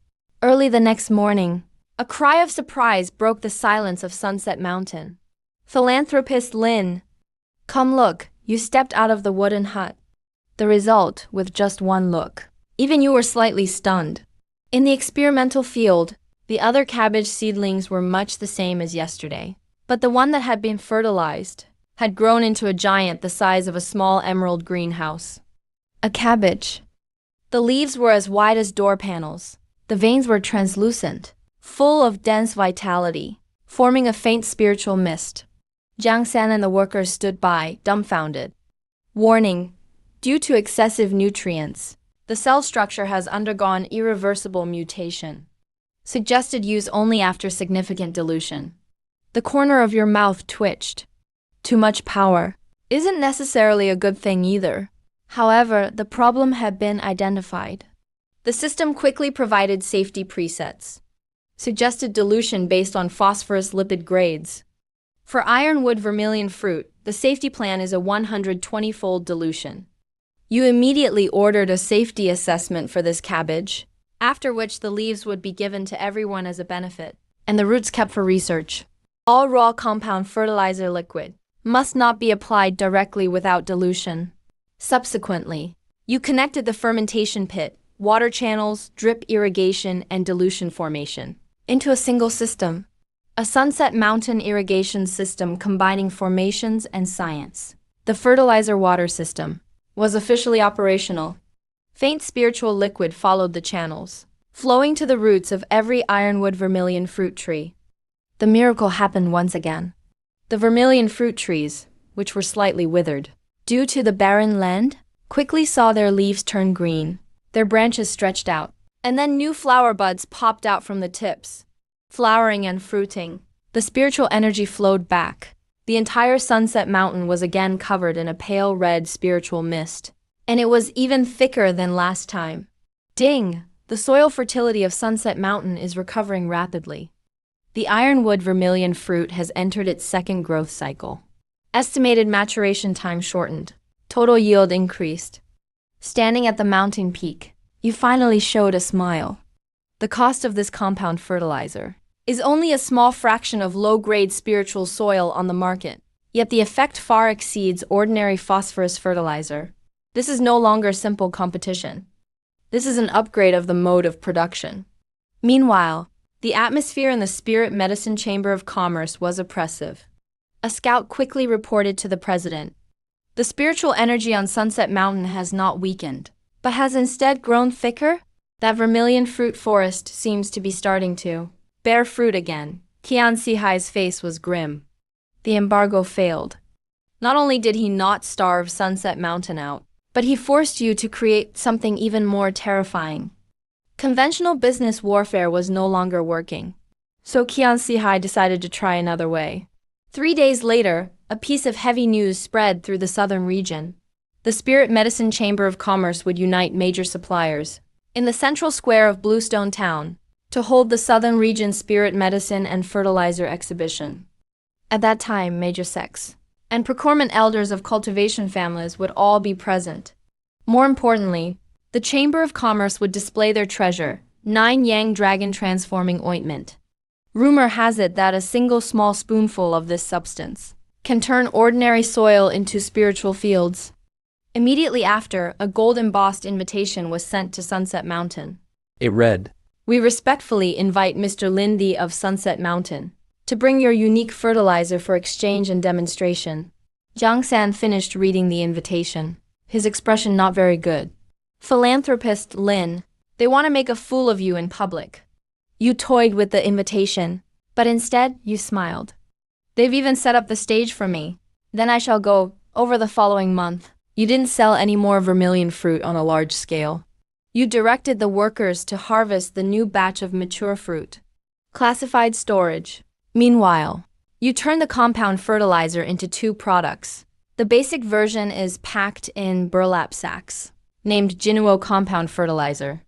Early the next morning, a cry of surprise broke the silence of Sunset Mountain. "Philanthropist Lin, come look," you stepped out of the wooden hut. The result, with just one look. Even you were slightly stunned. In the experimental field, the other cabbage seedlings were much the same as yesterday, but the one that had been fertilized had grown into a giant the size of a small emerald greenhouse. A cabbage. The leaves were as wide as door panels. The veins were translucent, full of dense vitality, forming a faint spiritual mist. Jiang San and the workers stood by, dumbfounded. Warning: due to excessive nutrients, the cell structure has undergone irreversible mutation. Suggested use only after significant dilution. The corner of your mouth twitched. Too much power isn't necessarily a good thing either. However, the problem had been identified. The system quickly provided safety presets. Suggested dilution based on phosphorus lipid grades. For ironwood vermilion fruit, the safety plan is a 120-fold dilution. You immediately ordered a safety assessment for this cabbage, after which the leaves would be given to everyone as a benefit, and the roots kept for research. All raw compound fertilizer liquid must not be applied directly without dilution. Subsequently, you connected the fermentation pit, water channels, drip irrigation, and dilution formation into a single system. A Sunset Mountain irrigation system combining formations and science. The fertilizer water system was officially operational. Faint spiritual liquid followed the channels, flowing to the roots of every ironwood vermilion fruit tree. The miracle happened once again. The vermilion fruit trees, which were slightly withered due to the barren land, quickly saw their leaves turn green. Their branches stretched out, and then new flower buds popped out from the tips. Flowering and fruiting, the spiritual energy flowed back. The entire Sunset Mountain was again covered in a pale red spiritual mist, and it was even thicker than last time. Ding! The soil fertility of Sunset Mountain is recovering rapidly. The ironwood vermilion fruit has entered its second growth cycle. Estimated maturation time shortened. Total yield increased. Standing at the mountain peak, you finally showed a smile. The cost of this compound fertilizer is only a small fraction of low-grade spiritual soil on the market. Yet the effect far exceeds ordinary phosphorus fertilizer. This is no longer simple competition. This is an upgrade of the mode of production. Meanwhile, the atmosphere in the Spirit Medicine Chamber of Commerce was oppressive. A scout quickly reported to the president. The spiritual energy on Sunset Mountain has not weakened, but has instead grown thicker. That vermilion fruit forest seems to be starting to bear fruit again. Qian Sihai's face was grim. The embargo failed. Not only did he not starve Sunset Mountain out, but he forced you to create something even more terrifying. Conventional business warfare was no longer working. So Qian Sihai decided to try another way. 3 days later, a piece of heavy news spread through the southern region. The Spirit Medicine Chamber of Commerce would unite major suppliers in the central square of Bluestone Town to hold the southern region's Spirit Medicine and Fertilizer exhibition. At that time, major sects and procurement elders of cultivation families would all be present. More importantly, the Chamber of Commerce would display their treasure, 9 Yang Dragon Transforming Ointment. Rumor has it that a single small spoonful of this substance can turn ordinary soil into spiritual fields. Immediately after, a gold-embossed invitation was sent to Sunset Mountain. It read, "We respectfully invite Mr. Lindy of Sunset Mountain to bring your unique fertilizer for exchange and demonstration." Jiang San finished reading the invitation, his expression not very good. "Philanthropist Lin, they want to make a fool of you in public. You toyed with the invitation, but instead you smiled. They've even set up the stage for me. Then I shall go over the following month. You didn't sell any more vermilion fruit on a large scale. You directed the workers to harvest the new batch of mature fruit. Classified storage. Meanwhile, you turned the compound fertilizer into 2 products. The basic version is packed in burlap sacks, named Jinuo Compound Fertilizer.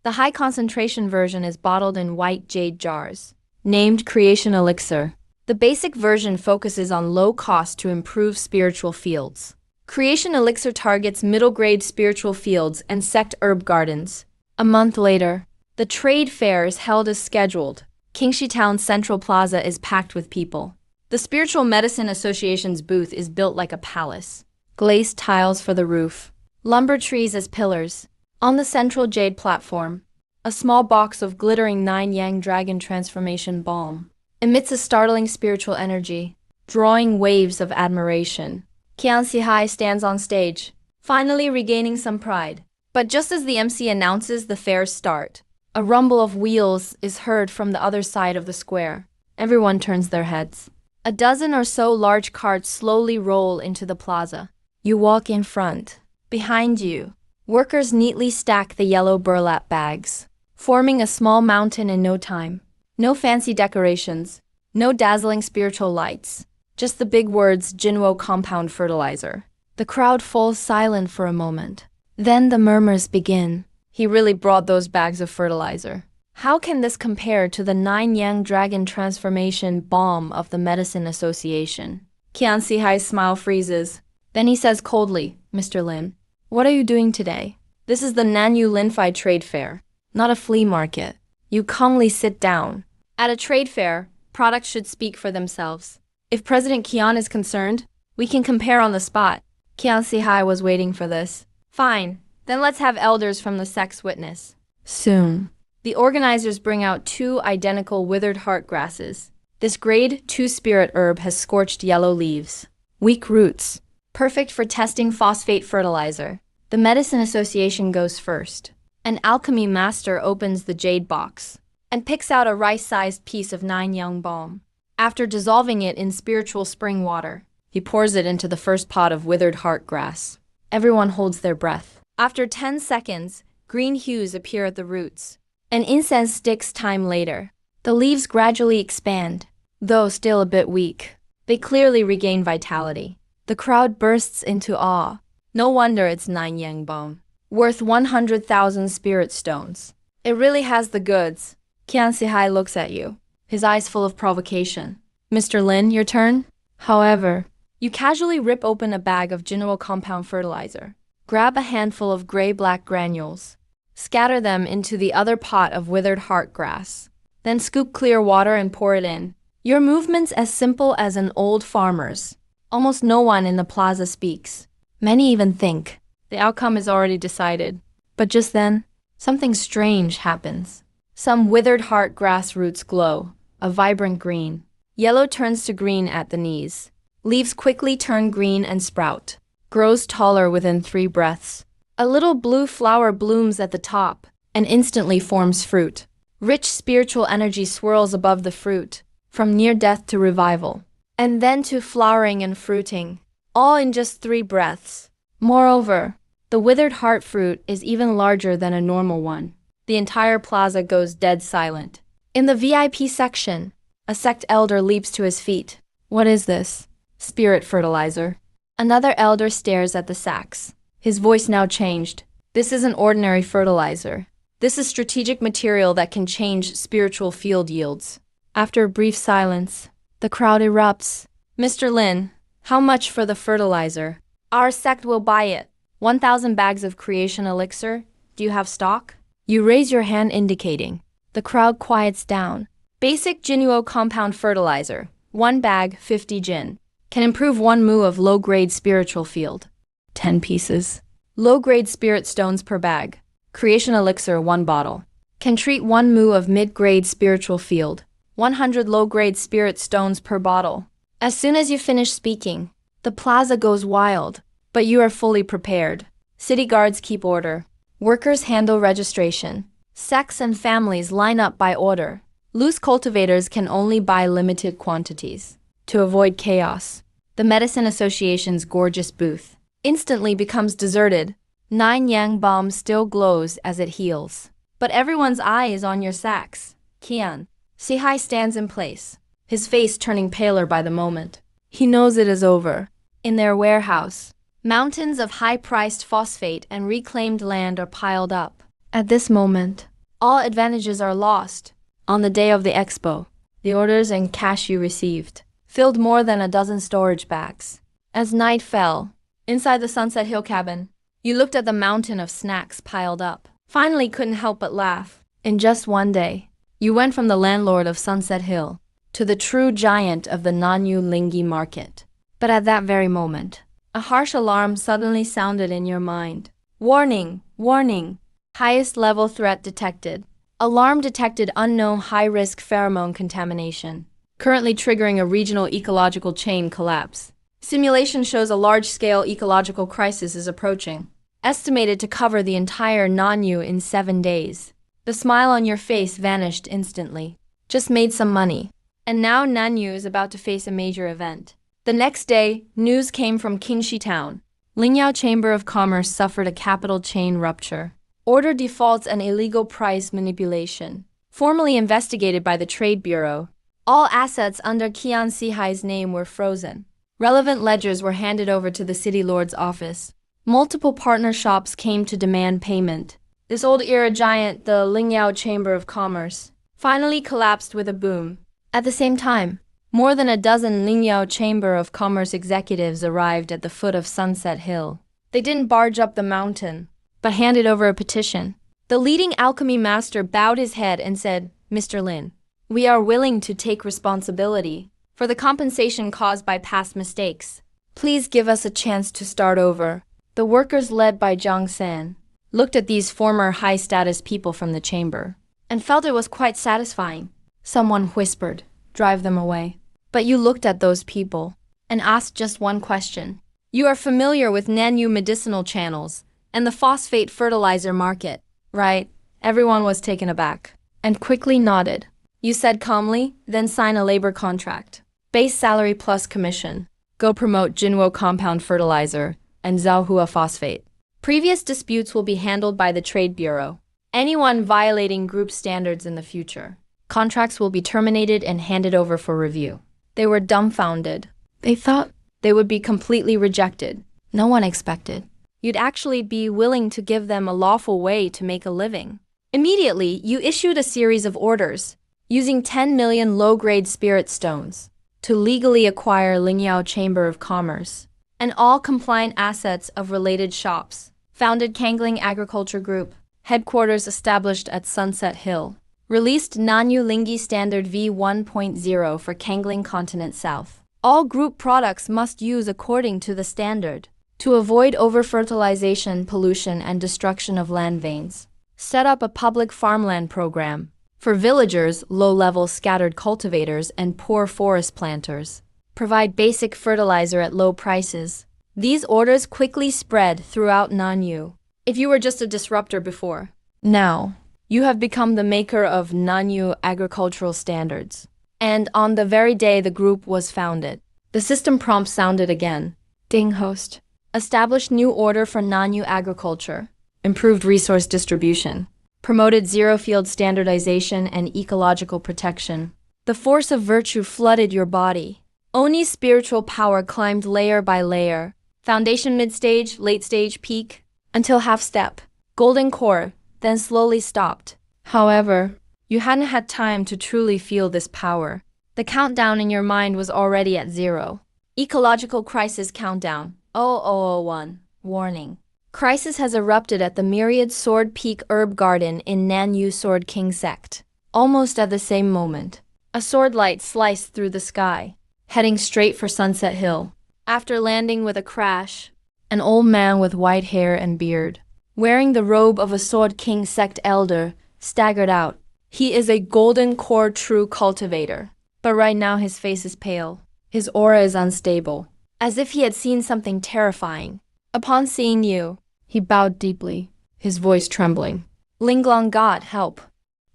The high concentration version is bottled in white jade jars, named Creation Elixir. The basic version focuses on low cost to improve spiritual fields. Creation Elixir targets middle-grade spiritual fields and sect herb gardens. A month later, the trade fair is held as scheduled. Qingxi Town's Central Plaza is packed with people. The Spiritual Medicine Association's booth is built like a palace. Glazed tiles for the roof, lumber trees as pillars. On the central jade platform, a small box of glittering 9 Yang Dragon Transformation Balm emits a startling spiritual energy, drawing waves of admiration. Qian Sihai stands on stage, finally regaining some pride. But just as the MC announces the fair's start, a rumble of wheels is heard from the other side of the square. Everyone turns their heads. A dozen or so large carts slowly roll into the plaza. You walk in front. Behind you, workers neatly stack the yellow burlap bags, forming a small mountain in no time. No fancy decorations, no dazzling spiritual lights, just the big words Jinuo Compound Fertilizer. The crowd falls silent for a moment. Then the murmurs begin. He really brought those bags of fertilizer. How can this compare to the 9 Yang Dragon Transformation Balm of the Medicine Association? Qian Sihai's smile freezes. Then he says coldly, "Mr. Lin, what are you doing today? This is the Nanyu Linfei Trade Fair, not a flea market. You calmly sit down." At a trade fair, products should speak for themselves. If President Qian is concerned, we can compare on the spot. Qian Sihai was waiting for this. Fine, then let's have elders from the sects witness. Soon. The organizers bring out 2 identical withered heart grasses. This grade 2 spirit herb has scorched yellow leaves, weak roots, perfect for testing phosphate fertilizer. The Medicine Association goes first. An alchemy master opens the jade box and picks out a rice-sized piece of 9 Yang balm. After dissolving it in spiritual spring water, he pours it into the first pot of withered heart grass. Everyone holds their breath. After 10 seconds, green hues appear at the roots. An incense sticks time later. The leaves gradually expand, though still a bit weak. They clearly regain vitality. The crowd bursts into awe. No wonder it's 9 Yang balm, worth 100,000 spirit stones. It really has the goods. Qian Sihai looks at you, his eyes full of provocation. "Mr. Lin, your turn?" However, you casually rip open a bag of Jinuo Compound Fertilizer. Grab a handful of gray-black granules. Scatter them into the other pot of withered heart grass. Then scoop clear water and pour it in. Your movement's as simple as an old farmer's. Almost no one in the plaza speaks. Many even think the outcome is already decided. But just then, something strange happens. Some withered heart grass roots glow, a vibrant green. Yellow turns to green at the knees. Leaves quickly turn green and sprout. Grows taller within 3 breaths. A little blue flower blooms at the top and instantly forms fruit. Rich spiritual energy swirls above the fruit, from near death to revival, and then to flowering and fruiting, all in just 3 breaths. Moreover, the withered heart fruit is even larger than a normal one. The entire plaza goes dead silent. In the VIP section, a sect elder leaps to his feet. What is this? Spirit fertilizer. Another elder stares at the sacks. His voice now changed. This isn't ordinary fertilizer. This is strategic material that can change spiritual field yields. After a brief silence, the crowd erupts. Mr. Lin, how much for the fertilizer? Our sect will buy it. 1,000 bags of creation elixir. Do you have stock? You raise your hand indicating. The crowd quiets down. Basic Jinuo compound fertilizer. 1 bag, 50 jin. Can improve 1 mu of low-grade spiritual field. 10 pieces. Low-grade spirit stones per bag. Creation elixir 1 bottle. Can treat 1 mu of mid-grade spiritual field. 100 low-grade spirit stones per bottle. As soon as you finish speaking, the plaza goes wild, but you are fully prepared. City guards keep order. Workers handle registration. Sects and families line up by order. Loose cultivators can only buy limited quantities. To avoid chaos, the Medicine Association's gorgeous booth instantly becomes deserted. 9 yang bomb still glows as it heals. But everyone's eye is on your sacks. Qian. Sihai stands in place, his face turning paler by the moment. He knows it is over. In their warehouse, mountains of high-priced phosphate and reclaimed land are piled up. At this moment, all advantages are lost. On the day of the expo, the orders and cash you received filled more than a dozen storage bags. As night fell, inside the Sunset Hill cabin, you looked at the mountain of snacks piled up. Finally couldn't help but laugh. In just one day, you went from the landlord of Sunset Hill to the true giant of the Nanyu Lingyi market. But at that very moment, a harsh alarm suddenly sounded in your mind. Warning! Warning! Highest level threat detected. Alarm detected unknown high-risk pheromone contamination, currently triggering a regional ecological chain collapse. Simulation shows a large-scale ecological crisis is approaching, estimated to cover the entire Nanyu in 7 days. The smile on your face vanished instantly. Just made some money. And now Nanyu is about to face a major event. The next day, news came from Qingxi Town. Lingyao Chamber of Commerce suffered a capital chain rupture. Order defaults and illegal price manipulation. Formally investigated by the Trade Bureau. All assets under Qian Sihai's name were frozen. Relevant ledgers were handed over to the city lord's office. Multiple partner shops came to demand payment. This old-era giant, the Lingyao Chamber of Commerce, finally collapsed with a boom. At the same time, more than a dozen Lingyao Chamber of Commerce executives arrived at the foot of Sunset Hill. They didn't barge up the mountain, but handed over a petition. The leading alchemy master bowed his head and said, Mr. Lin, we are willing to take responsibility for the compensation caused by past mistakes. Please give us a chance to start over. The workers led by Zhang San looked at these former high-status people from the chamber and felt it was quite satisfying. Someone whispered, drive them away. But you looked at those people and asked just one question. You are familiar with Nanyu medicinal channels and the phosphate fertilizer market, right? Everyone was taken aback and quickly nodded. You said calmly, then sign a labor contract. Base salary plus commission. Go promote Jinwo compound fertilizer and Zhaohua phosphate. Previous disputes will be handled by the Trade Bureau. Anyone violating group standards in the future, contracts will be terminated and handed over for review. They were dumbfounded. They thought they would be completely rejected. No one expected you'd actually be willing to give them a lawful way to make a living. Immediately, you issued a series of orders, using 10 million low-grade spirit stones to legally acquire Lingyao Chamber of Commerce and all compliant assets of related shops. Founded Kangling Agriculture Group, headquarters established at Sunset Hill. Released Nanyu Lingyi Standard V1.0 for Kangling Continent South. All group products must use according to the standard. To avoid over-fertilization, pollution, and destruction of land veins, set up a public farmland program. For villagers, low-level scattered cultivators, and poor forest planters, provide basic fertilizer at low prices. These orders quickly spread throughout Nanyu. If you were just a disruptor before, now you have become the maker of Nanyu agricultural standards. And on the very day the group was founded, the system prompt sounded again. Ding host. Established new order for Nanyu agriculture. Improved resource distribution. Promoted zero-field standardization and ecological protection. The force of virtue flooded your body. Oni's spiritual power climbed layer by layer. Foundation mid-stage, late-stage, peak, until half-step. Golden core, then slowly stopped. However, you hadn't had time to truly feel this power. The countdown in your mind was already at 0. Ecological crisis countdown. 0001. Warning. Crisis has erupted at the Myriad Sword Peak Herb Garden in Nanyu Sword King Sect. Almost at the same moment, a sword light sliced through the sky, heading straight for Sunset Hill. After landing with a crash, an old man with white hair and beard, wearing the robe of a Sword King Sect elder, staggered out. He is a golden core true cultivator, but right now his face is pale. His aura is unstable, as if he had seen something terrifying. Upon seeing you, he bowed deeply, his voice trembling. Linglong God, help.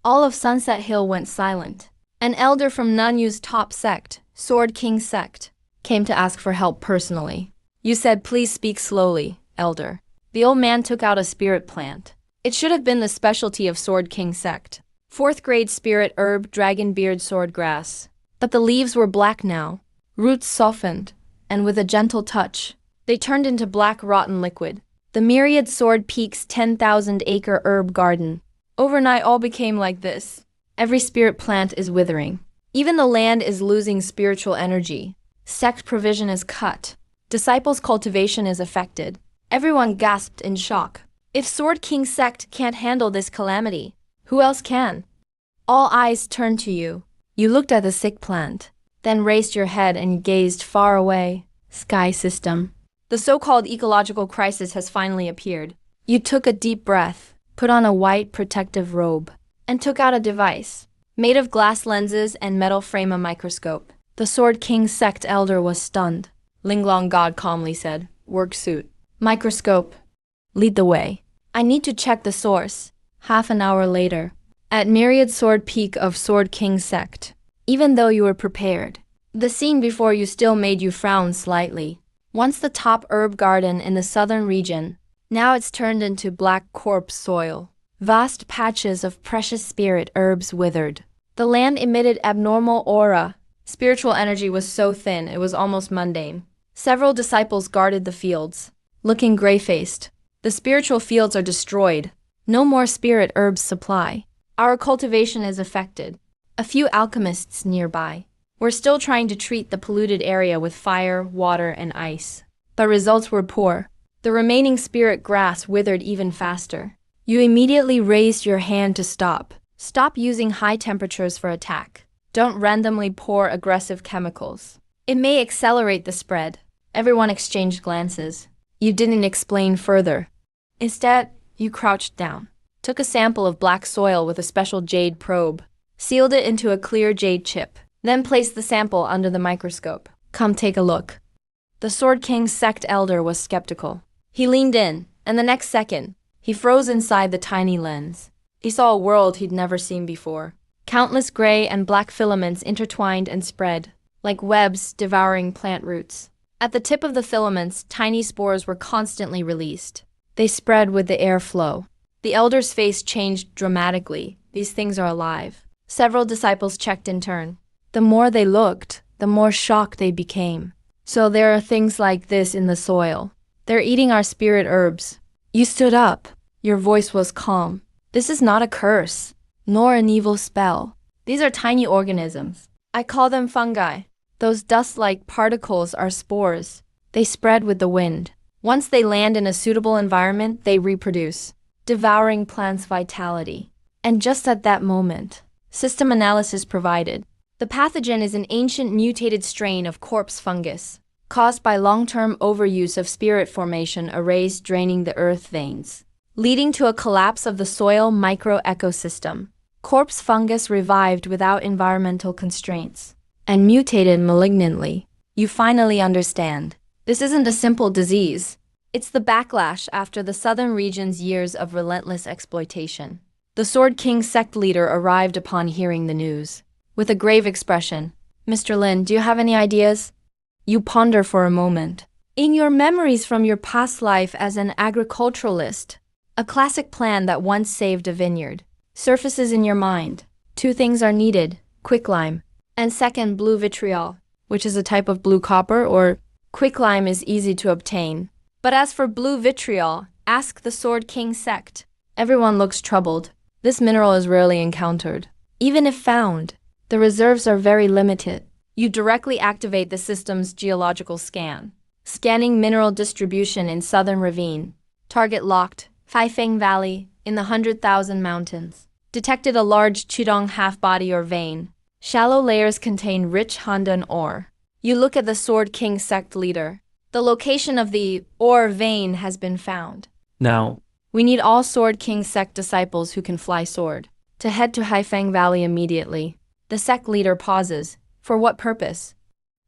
All of Sunset Hill went silent. An elder from Nanyu's top sect, Sword King Sect, came to ask for help personally. You said, please speak slowly, elder. The old man took out a spirit plant. It should have been the specialty of Sword King Sect. 4th grade spirit herb, dragon beard sword grass. But the leaves were black now, roots softened, and with a gentle touch, they turned into black rotten liquid. The Myriad Sword Peak's 10,000-acre herb garden. Overnight all became like this. Every spirit plant is withering. Even the land is losing spiritual energy. Sect provision is cut. Disciples' cultivation is affected. Everyone gasped in shock. If Sword King Sect can't handle this calamity, who else can? All eyes turned to you. You looked at the sick plant, then raised your head and gazed far away. Sky system. The so-called ecological crisis has finally appeared. You took a deep breath, put on a white protective robe, and took out a device, made of glass lenses and metal frame, a microscope. The Sword King Sect elder was stunned. Linglong God calmly said, work suit. Microscope. Lead the way. I need to check the source. Half an hour later, at Myriad Sword Peak of Sword King Sect. Even though you were prepared, the scene before you still made you frown slightly. Once the top herb garden in the southern region, now it's turned into black corpse soil. Vast patches of precious spirit herbs withered. The land emitted abnormal aura. Spiritual energy was so thin it was almost mundane. Several disciples guarded the fields, looking gray-faced. The spiritual fields are destroyed. No more spirit herbs supply. Our cultivation is affected. A few alchemists nearby. We're still trying to treat the polluted area with fire, water, and ice. But results were poor. The remaining spirit grass withered even faster. You immediately raised your hand to stop. Stop using high temperatures for attack. Don't randomly pour aggressive chemicals. It may accelerate the spread. Everyone exchanged glances. You didn't explain further. Instead, you crouched down, took a sample of black soil with a special jade probe, sealed it into a clear jade chip, then placed the sample under the microscope. Come take a look. The Sword King Sect elder was skeptical. He leaned in, and the next second, he froze inside the tiny lens. He saw a world he'd never seen before. Countless gray and black filaments intertwined and spread, like webs devouring plant roots. At the tip of the filaments, tiny spores were constantly released. They spread with the airflow. The elder's face changed dramatically. These things are alive. Several disciples checked in turn. The more they looked, the more shocked they became. So there are things like this in the soil. They're eating our spirit herbs. You stood up. Your voice was calm. This is not a curse, nor an evil spell. These are tiny organisms. I call them fungi. Those dust-like particles are spores. They spread with the wind. Once they land in a suitable environment, they reproduce, devouring plants' vitality. And just at that moment, system analysis provided. The pathogen is an ancient mutated strain of corpse fungus, caused by long-term overuse of spirit formation arrays draining the earth veins, leading to a collapse of the soil microecosystem. Corpse fungus revived without environmental constraints and mutated malignantly. You finally understand. This isn't a simple disease. It's the backlash after the southern region's years of relentless exploitation. The Sword King sect leader arrived upon hearing the news. With a grave expression, "Mr. Lin, do you have any ideas?" You ponder for a moment. In your memories from your past life as an agriculturalist, a classic plan that once saved a vineyard surfaces in your mind. Two things are needed: quicklime, and second, blue vitriol, which is a type of blue copper, or quicklime is easy to obtain. But as for blue vitriol, ask the Sword King sect. Everyone looks troubled. This mineral is rarely encountered. Even if found, the reserves are very limited. You directly activate the system's geological scan. Scanning mineral distribution in southern ravine. Target locked, Haifeng Valley, in the 100,000 mountains. Detected a large Qidong half-body or vein. Shallow layers contain rich Handan ore. You look at the Sword King sect leader. The location of the ore vein has been found. Now, We need all Sword King sect disciples who can fly sword to head to Haifeng Valley immediately. The sect leader pauses. For what purpose?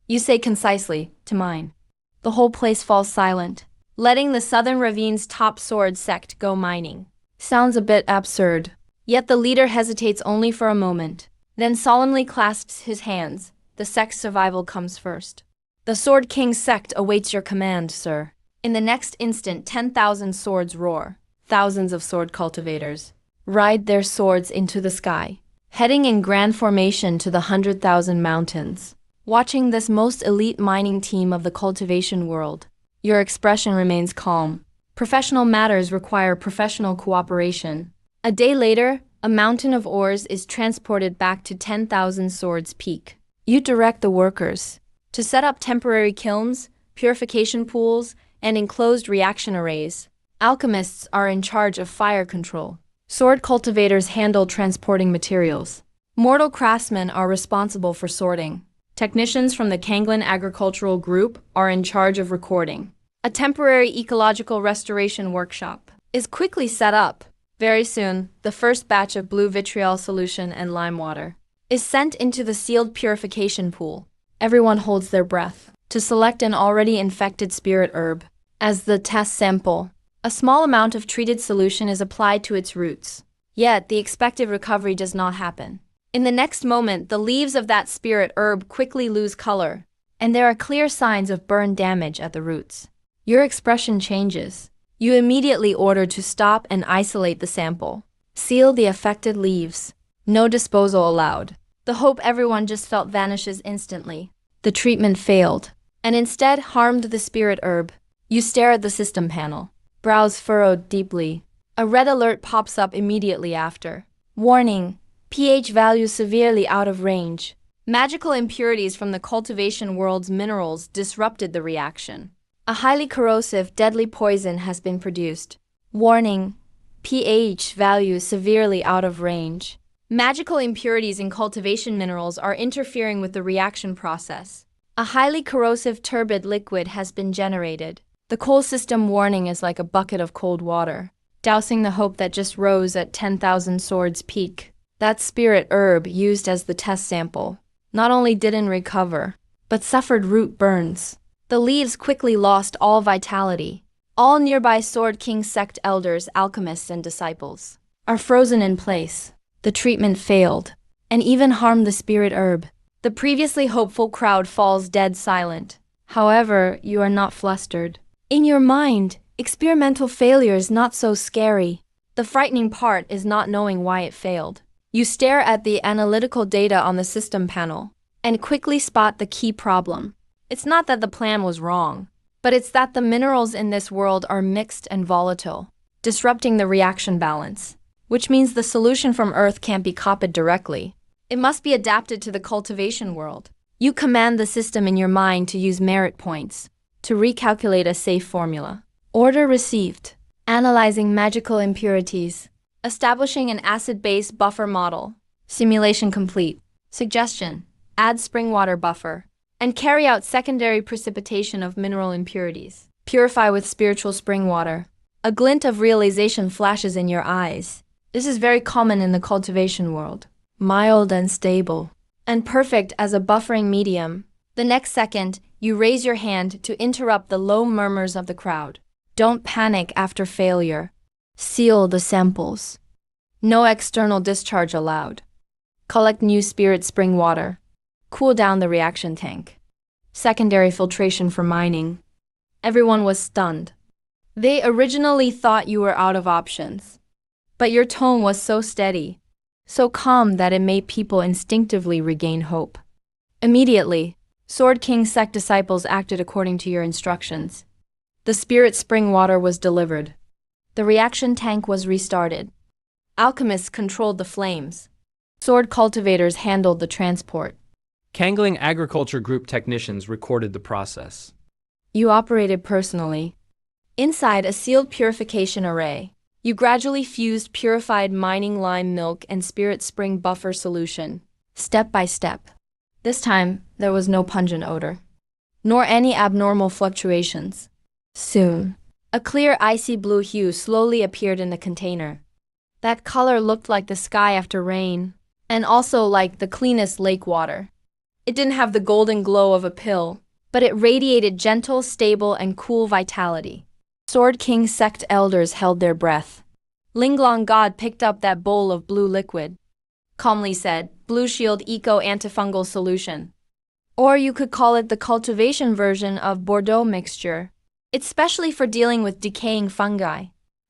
You say concisely, to mine. The whole place falls silent, letting the southern ravine's top sword sect go mining. Sounds a bit absurd. Yet the leader hesitates only for a moment, then solemnly clasps his hands. The sect's survival comes first. The Sword King sect awaits your command, sir. In the next instant, 10,000 swords roar. Thousands of sword cultivators ride their swords into the sky, heading in grand formation to the 100,000 mountains. Watching this most elite mining team of the cultivation world, your expression remains calm. Professional matters require professional cooperation. A day later, a mountain of ores is transported back to 10,000 Swords Peak. You direct the workers to set up temporary kilns, purification pools, and enclosed reaction arrays. Alchemists are in charge of fire control. Sword cultivators handle transporting materials. Mortal craftsmen are responsible for sorting. Technicians from the Kanglin Agricultural Group are in charge of recording. A temporary ecological restoration workshop is quickly set up. Very soon, the first batch of blue vitriol solution and lime water is sent into the sealed purification pool. Everyone holds their breath to select an already infected spirit herb as the test sample. A small amount of treated solution is applied to its roots. Yet, the expected recovery does not happen. In the next moment, the leaves of that spirit herb quickly lose color, and there are clear signs of burn damage at the roots. Your expression changes. You immediately order to stop and isolate the sample. Seal the affected leaves. No disposal allowed. The hope everyone just felt vanishes instantly. The treatment failed, and instead harmed the spirit herb. You stare at the system panel. Brows furrowed deeply. A red alert pops up immediately after. Warning: pH value severely out of range. Magical impurities from the cultivation world's minerals disrupted the reaction. A highly corrosive, deadly poison has been produced. Warning: pH value severely out of range. Magical impurities in cultivation minerals are interfering with the reaction process. A highly corrosive turbid liquid has been generated. The coal system warning is like a bucket of cold water, dousing the hope that just rose at 10,000 Swords Peak. That spirit herb used as the test sample not only didn't recover, but suffered root burns. The leaves quickly lost all vitality. All nearby Sword King sect elders, alchemists, and disciples are frozen in place. The treatment failed, and even harmed the spirit herb. The previously hopeful crowd falls dead silent. However, you are not flustered. In your mind, experimental failure is not so scary. The frightening part is not knowing why it failed. You stare at the analytical data on the system panel and quickly spot the key problem. It's not that the plan was wrong, but it's that the minerals in this world are mixed and volatile, disrupting the reaction balance, which means the solution from Earth can't be copied directly. It must be adapted to the cultivation world. You command the system in your mind to use merit points to recalculate a safe formula. Order received. Analyzing magical impurities. Establishing an acid-base buffer model. Simulation complete. Suggestion: add spring water buffer, and carry out secondary precipitation of mineral impurities. Purify with spiritual spring water. A glint of realization flashes in your eyes. This is very common in the cultivation world. Mild and stable, and perfect as a buffering medium. The next second, you raise your hand to interrupt the low murmurs of the crowd. Don't panic after failure. Seal the samples. No external discharge allowed. Collect new spirit spring water. Cool down the reaction tank. Secondary filtration for mining. Everyone was stunned. They originally thought you were out of options. But your tone was so steady, so calm that it made people instinctively regain hope. Immediately, Sword King sect disciples acted according to your instructions. The spirit spring water was delivered. The reaction tank was restarted. Alchemists controlled the flames. Sword cultivators handled the transport. Kangling Agriculture Group technicians recorded the process. You operated personally. Inside a sealed purification array, you gradually fused purified mining lime milk and spirit spring buffer solution, step by step. This time, there was no pungent odor, nor any abnormal fluctuations. Soon, a clear icy blue hue slowly appeared in the container. That color looked like the sky after rain, and also like the cleanest lake water. It didn't have the golden glow of a pill, but it radiated gentle, stable, and cool vitality. Sword King sect elders held their breath. Linglong God picked up that bowl of blue liquid. Calmly said, Blue Shield Eco Antifungal Solution. Or you could call it the cultivation version of Bordeaux mixture. It's specially for dealing with decaying fungi.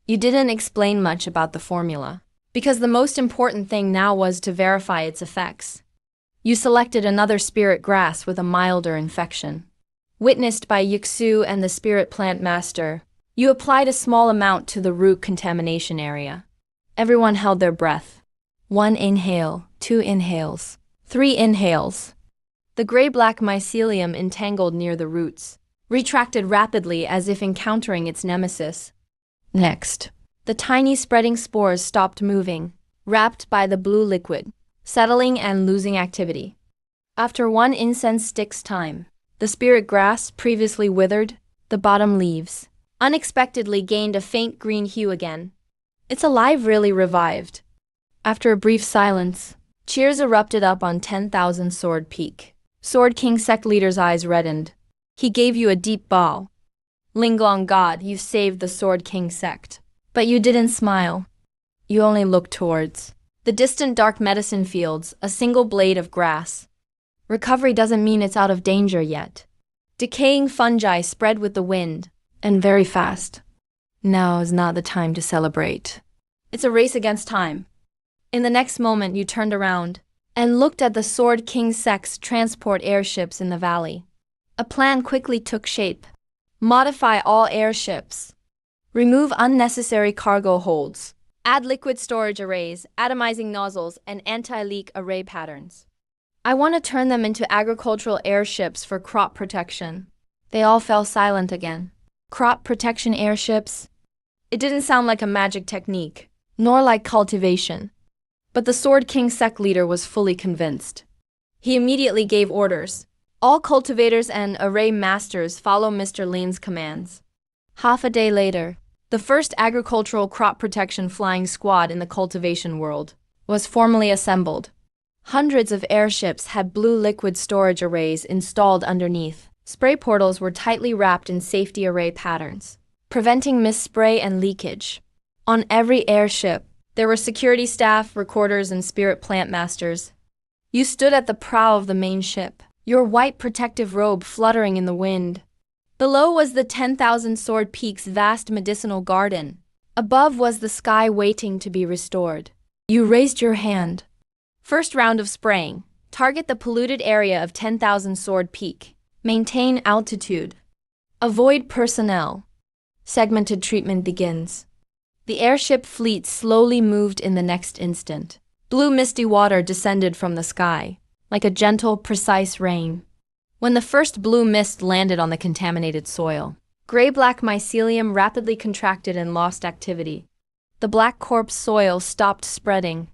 You didn't explain much about the formula, because the most important thing now was to verify its effects. You selected another spirit grass with a milder infection. Witnessed by Yixu and the spirit plant master, you applied a small amount to the root contamination area. Everyone held their breath. 1 inhale, 2 inhales, 3 inhales. The gray-black mycelium entangled near the roots, retracted rapidly as if encountering its nemesis. Next, the tiny spreading spores stopped moving, wrapped by the blue liquid, settling and losing activity. After 1 incense stick's time, the spirit grass, previously withered, the bottom leaves, unexpectedly gained a faint green hue again. It's alive, really revived. After a brief silence, cheers erupted up on 10,000 Sword Peak. Sword King sect leader's eyes reddened. He gave you a deep bow. Linglong God, you saved the Sword King sect. But you didn't smile. You only looked towards the distant dark medicine fields, a single blade of grass. Recovery doesn't mean it's out of danger yet. Decaying fungi spread with the wind, and very fast. Now is not the time to celebrate. It's a race against time. In the next moment, you turned around and looked at the Sword King sect's transport airships in the valley. A plan quickly took shape. Modify all airships. Remove unnecessary cargo holds. Add liquid storage arrays, atomizing nozzles, and anti-leak array patterns. I want to turn them into agricultural airships for crop protection. They all fell silent again. Crop protection airships? It didn't sound like a magic technique, nor like cultivation. But the Sword King sect leader was fully convinced. He immediately gave orders. All cultivators and array masters follow Mr. Lin's commands. Half a day later, the first agricultural crop protection flying squad in the cultivation world was formally assembled. Hundreds of airships had blue liquid storage arrays installed underneath. Spray portals were tightly wrapped in safety array patterns, preventing misspray and leakage. On every airship, there were security staff, recorders, and spirit plant masters. You stood at the prow of the main ship, your white protective robe fluttering in the wind. Below was the 10,000 Sword Peak's vast medicinal garden. Above was the sky waiting to be restored. You raised your hand. First round of spraying. Target the polluted area of 10,000 Sword Peak. Maintain altitude. Avoid personnel. Segmented treatment begins. The airship fleet slowly moved in the next instant. Blue misty water descended from the sky, like a gentle, precise rain. When the first blue mist landed on the contaminated soil, gray-black mycelium rapidly contracted and lost activity. The black corpse soil stopped spreading.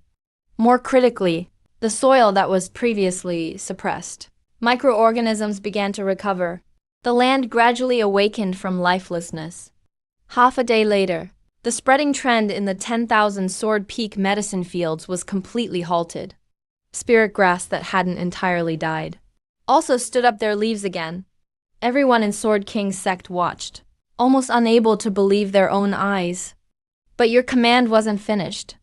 More critically, the soil that was previously suppressed. Microorganisms began to recover. The land gradually awakened from lifelessness. Half a day later, the spreading trend in the 10,000 Sword Peak medicine fields was completely halted. Spirit grass that hadn't entirely died also stood up their leaves again. Everyone in Sword King's sect watched, almost unable to believe their own eyes. But your command wasn't finished.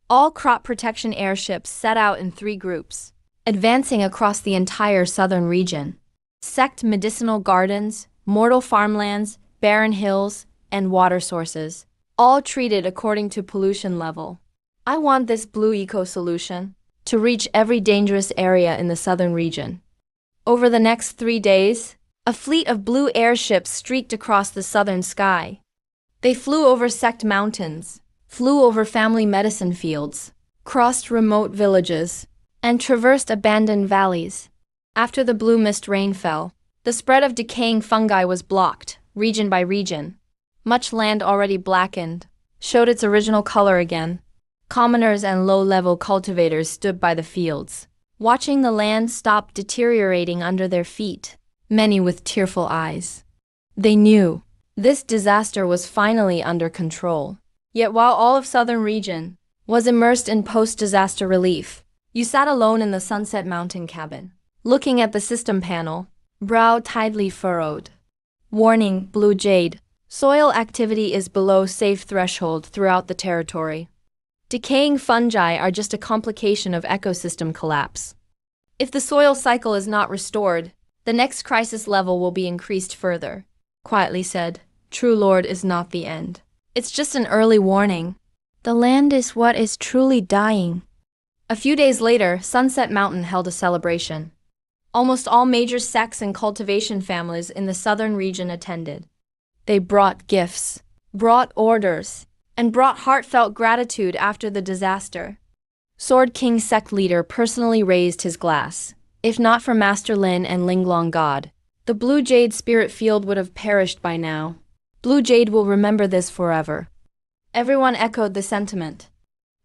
All crop protection airships set out in 3 groups, advancing across the entire southern region. Sect medicinal gardens, mortal farmlands, barren hills, and water sources, all treated according to pollution level. I want this blue eco solution to reach every dangerous area in the southern region. Over the next 3 days, a fleet of blue airships streaked across the southern sky. They flew over sect mountains, flew over family medicine fields, crossed remote villages, and traversed abandoned valleys. After the blue mist rain fell, the spread of decaying fungi was blocked, region by region. Much land already blackened showed its original color again. Commoners and low-level cultivators stood by the fields, watching the land stop deteriorating under their feet, many with tearful eyes. They knew this disaster was finally under control. Yet while all of southern region was immersed in post-disaster relief, you sat alone in the Sunset Mountain cabin, looking at the system panel, brow tidily furrowed. Warning, Blue Jade. Soil activity is below safe threshold throughout the territory. Decaying fungi are just a complication of ecosystem collapse. If the soil cycle is not restored, the next crisis level will be increased further. Quietly said, True Lord is not the end. It's just an early warning. The land is what is truly dying. A few days later, Sunset Mountain held a celebration. Almost all major sects and cultivation families in the southern region attended. They brought gifts, brought orders, and brought heartfelt gratitude after the disaster. Sword King sect leader personally raised his glass. If not for Master Lin and Linglong God, the Blue Jade spirit field would have perished by now. Blue Jade will remember this forever. Everyone echoed the sentiment.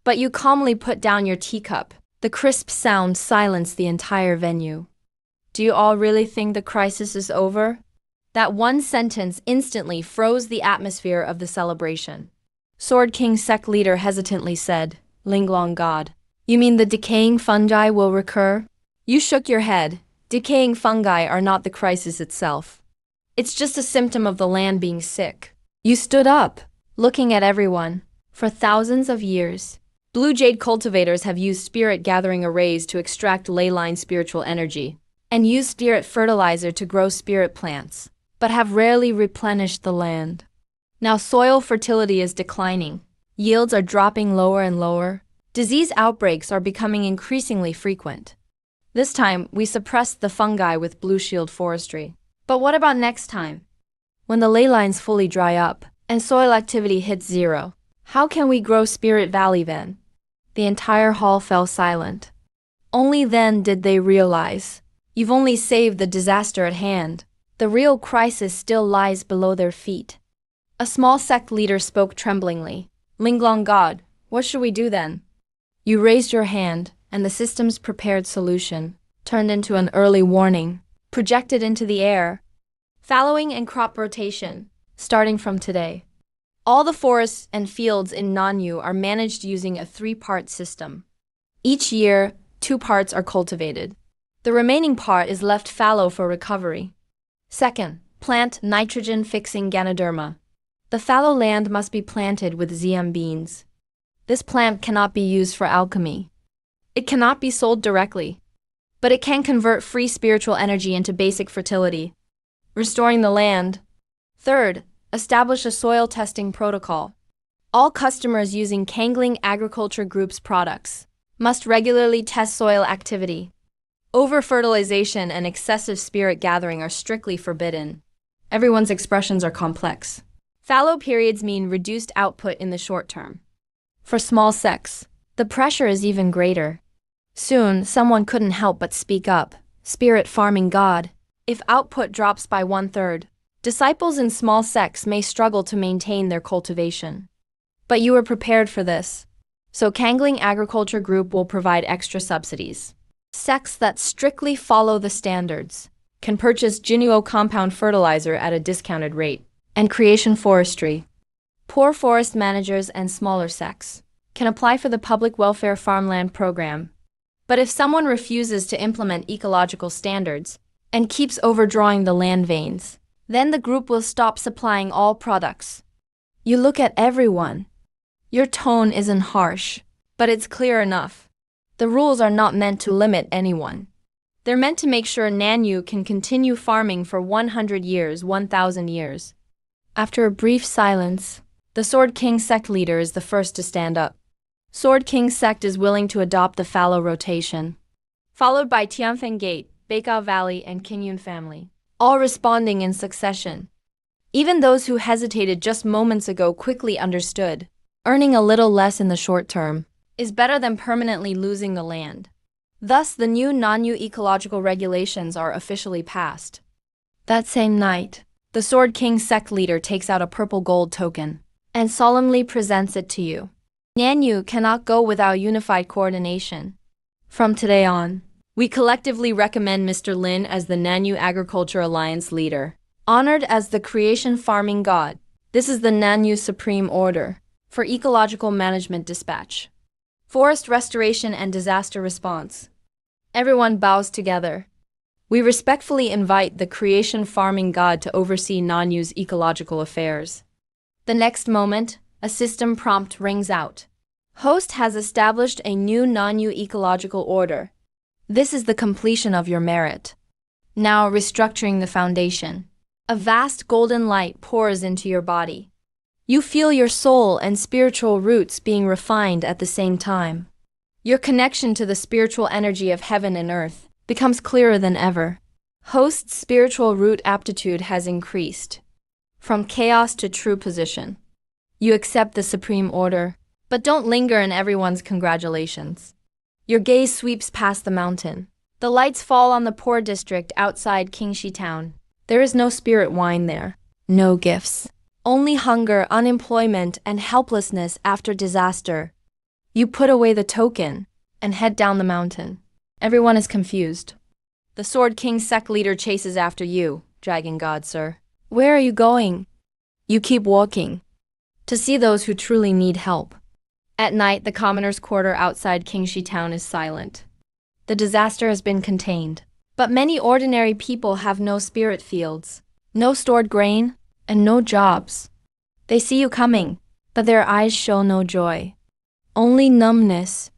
But you calmly put down your teacup. The crisp sound silenced the entire venue. Do you all really think the crisis is over? That one sentence instantly froze the atmosphere of the celebration. Sword King sect leader hesitantly said, Linglong God, you mean the decaying fungi will recur? You shook your head. Decaying fungi are not the crisis itself. It's just a symptom of the land being sick. You stood up, looking at everyone. For thousands of years, Blue Jade cultivators have used spirit gathering arrays to extract leyline spiritual energy, and used spirit fertilizer to grow spirit plants, but have rarely replenished the land. Now soil fertility is declining. Yields are dropping lower and lower. Disease outbreaks are becoming increasingly frequent. This time, we suppressed the fungi with Blue Shield forestry. But what about next time? When the ley lines fully dry up and soil activity hits 0, how can we grow Spirit Valley then? The entire hall fell silent. Only then did they realize, you've only saved the disaster at hand. The real crisis still lies below their feet. A small sect leader spoke tremblingly. Linglong God, what should we do then? You raised your hand, and the system's prepared solution turned into an early warning, projected into the air. Fallowing and crop rotation, starting from today. All the forests and fields in Nanyu are managed using a 3-part system. Each year, 2 parts are cultivated. The remaining part is left fallow for recovery. Second, plant nitrogen-fixing Ganoderma. The fallow land must be planted with ZM beans. This plant cannot be used for alchemy. It cannot be sold directly, but it can convert free spiritual energy into basic fertility, restoring the land. Third, establish a soil testing protocol. All customers using Kangling Agriculture Group's products must regularly test soil activity. Over-fertilization and excessive spirit gathering are strictly forbidden. Everyone's expressions are complex. Fallow periods mean reduced output in the short term. For small sects, the pressure is even greater. Soon, someone couldn't help but speak up. Spirit farming God. If output drops by 1/3, disciples in small sects may struggle to maintain their cultivation. But you were prepared for this. So Kangling Agriculture Group will provide extra subsidies. Sects that strictly follow the standards can purchase Jinuo compound fertilizer at a discounted rate. And Creation Forestry. Poor forest managers and smaller sects can apply for the Public Welfare Farmland Program. But if someone refuses to implement ecological standards and keeps overdrawing the land veins, then the group will stop supplying all products. You look at everyone. Your tone isn't harsh, but it's clear enough. The rules are not meant to limit anyone. They're meant to make sure Nanyu can continue farming for 100 years, 1,000 years. After a brief silence, the Sword King sect leader is the first to stand up. Sword King sect is willing to adopt the fallow rotation, followed by Tianfeng Gate, Beikao Valley, and Qingyun family, all responding in succession. Even those who hesitated just moments ago quickly understood. Earning a little less in the short term is better than permanently losing the land. Thus, the new Nanyu ecological regulations are officially passed. That same night, the Sword King sect leader takes out a purple gold token and solemnly presents it to you. Nanyu cannot go without unified coordination. From today on, we collectively recommend Mr. Lin as the Nanyu Agriculture Alliance leader. Honored as the creation farming god, this is the Nanyu Supreme Order for Ecological Management Dispatch. Forest Restoration and Disaster Response. Everyone bows together. We respectfully invite the creation farming god to oversee Nanyu's ecological affairs. The next moment, a system prompt rings out. Host has established a new Nanyu ecological order. This is the completion of your merit. Now restructuring the foundation. A vast golden light pours into your body. You feel your soul and spiritual roots being refined at the same time. Your connection to the spiritual energy of heaven and earth becomes clearer than ever. Host's spiritual root aptitude has increased. From chaos to true position. You accept the supreme order, but don't linger in everyone's congratulations. Your gaze sweeps past the mountain. The lights fall on the poor district outside Qingxi town. There is no spirit wine there, no gifts. Only hunger, unemployment, and helplessness after disaster. You put away the token and head down the mountain. Everyone is confused. The Sword King sect leader chases after you, Dragon God, sir. Where are you going? You keep walking. To see those who truly need help. At night, the commoners' quarter outside Qingxi town is silent. The disaster has been contained. But many ordinary people have no spirit fields, no stored grain, and no jobs. They see you coming, but their eyes show no joy. Only numbness.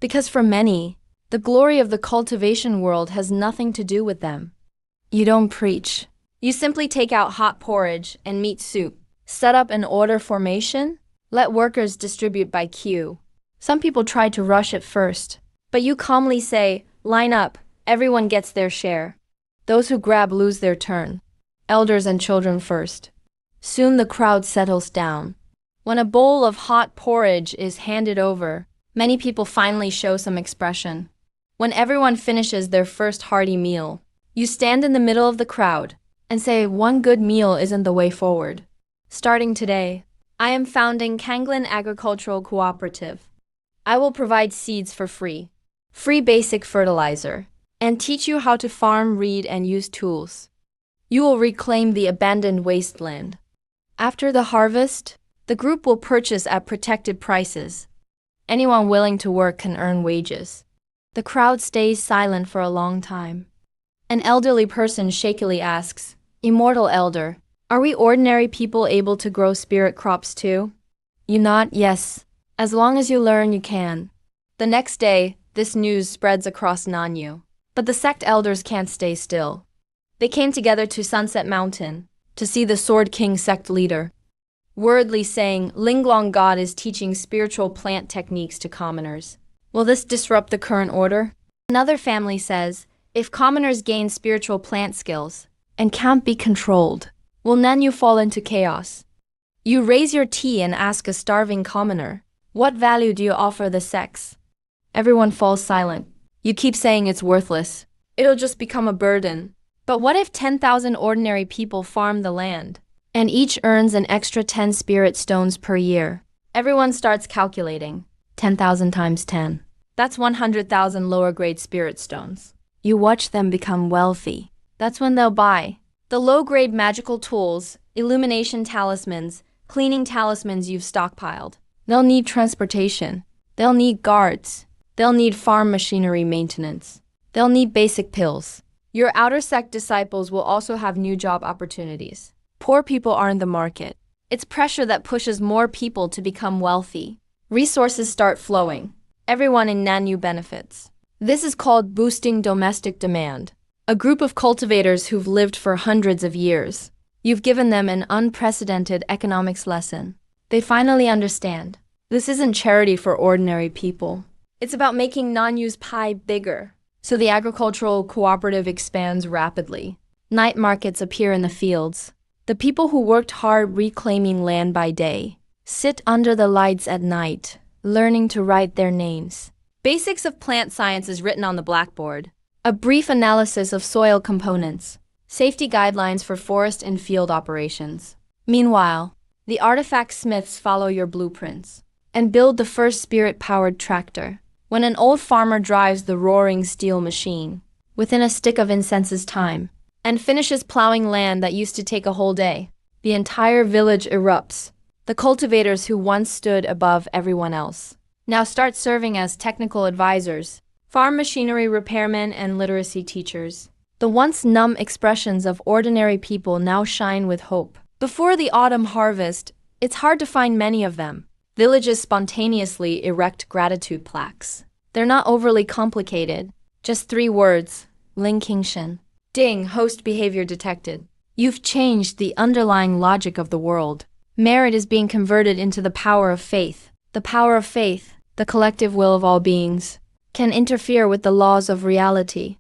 Because for many, the glory of the cultivation world has nothing to do with them. You don't preach. You simply take out hot porridge and meat soup, set up an order formation, let workers distribute by queue. Some people try to rush at first, but you calmly say, line up, everyone gets their share. Those who grab lose their turn. Elders and children first. Soon the crowd settles down. When a bowl of hot porridge is handed over, many people finally show some expression. When everyone finishes their first hearty meal, you stand in the middle of the crowd and say one good meal isn't the way forward. Starting today, I am founding Kangling Agricultural Cooperative. I will provide seeds for free basic fertilizer, and teach you how to farm, read, and use tools. You will reclaim the abandoned wasteland. After the harvest, the group will purchase at protected prices. Anyone willing to work can earn wages. The crowd stays silent for a long time. An elderly person shakily asks, Immortal Elder, are we ordinary people able to grow spirit crops too? You nod, yes. As long as you learn, you can. The next day, this news spreads across Nanyu. But the sect elders can't stay still. They came together to Sunset Mountain to see the Sword King sect leader, wordly saying Linglong God is teaching spiritual plant techniques to commoners. Will this disrupt the current order? Another family says, if commoners gain spiritual plant skills and can't be controlled, will Nanyu fall into chaos? You raise your tea and ask a starving commoner, what value do you offer the sects? Everyone falls silent. You keep saying it's worthless. It'll just become a burden. But what if 10,000 ordinary people farm the land, and each earns an extra 10 spirit stones per year? Everyone starts calculating. 10,000 times 10. That's 100,000 lower-grade spirit stones. You watch them become wealthy. That's when they'll buy the low-grade magical tools, illumination talismans, cleaning talismans you've stockpiled. They'll need transportation. They'll need guards. They'll need farm machinery maintenance. They'll need basic pills. Your outer sect disciples will also have new job opportunities. Poor people are in the market. It's pressure that pushes more people to become wealthy. Resources start flowing. Everyone in Nanu benefits. This is called boosting domestic demand. A group of cultivators who've lived for hundreds of years. You've given them an unprecedented economics lesson. They finally understand. This isn't charity for ordinary people. It's about making Nanu's pie bigger. So the agricultural cooperative expands rapidly. Night markets appear in the fields. The people who worked hard reclaiming land by day sit under the lights at night, learning to write their names. Basics of plant science is written on the blackboard. A brief analysis of soil components. Safety guidelines for forest and field operations. Meanwhile, the artifact smiths follow your blueprints and build the first spirit-powered tractor. When an old farmer drives the roaring steel machine, within a stick of incense's time, and finishes plowing land that used to take a whole day, the entire village erupts. The cultivators who once stood above everyone else now start serving as technical advisors, farm machinery repairmen, and literacy teachers. The once numb expressions of ordinary people now shine with hope. Before the autumn harvest, it's hard to find many of them. Villages spontaneously erect gratitude plaques. They're not overly complicated. Just 3 words. Ling Qingshen. Ding, host behavior detected. You've changed the underlying logic of the world. Merit is being converted into the power of faith. The power of faith, the collective will of all beings, can interfere with the laws of reality.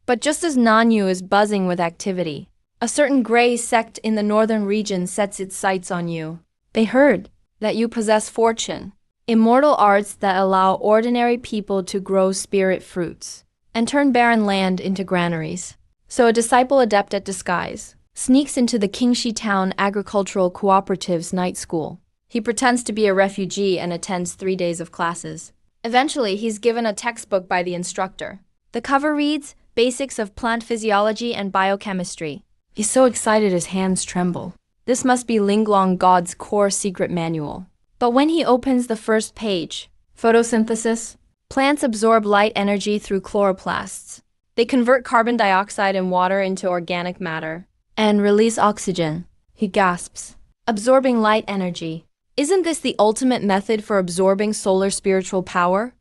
But just as Nanu is buzzing with activity, a certain gray sect in the northern region sets its sights on you. They heard that you possess fortune, immortal arts that allow ordinary people to grow spirit fruits and turn barren land into granaries. So a disciple adept at disguise sneaks into the Qingxi Town Agricultural Cooperative's night school. He pretends to be a refugee and attends 3 days of classes. Eventually, he's given a textbook by the instructor. The cover reads, Basics of Plant Physiology and Biochemistry. He's so excited his hands tremble. This must be Linglong God's core secret manual. But when he opens the first page, photosynthesis, plants absorb light energy through chloroplasts. They convert carbon dioxide and water into organic matter and release oxygen. He gasps. Absorbing light energy. Isn't this the ultimate method for absorbing solar spiritual power?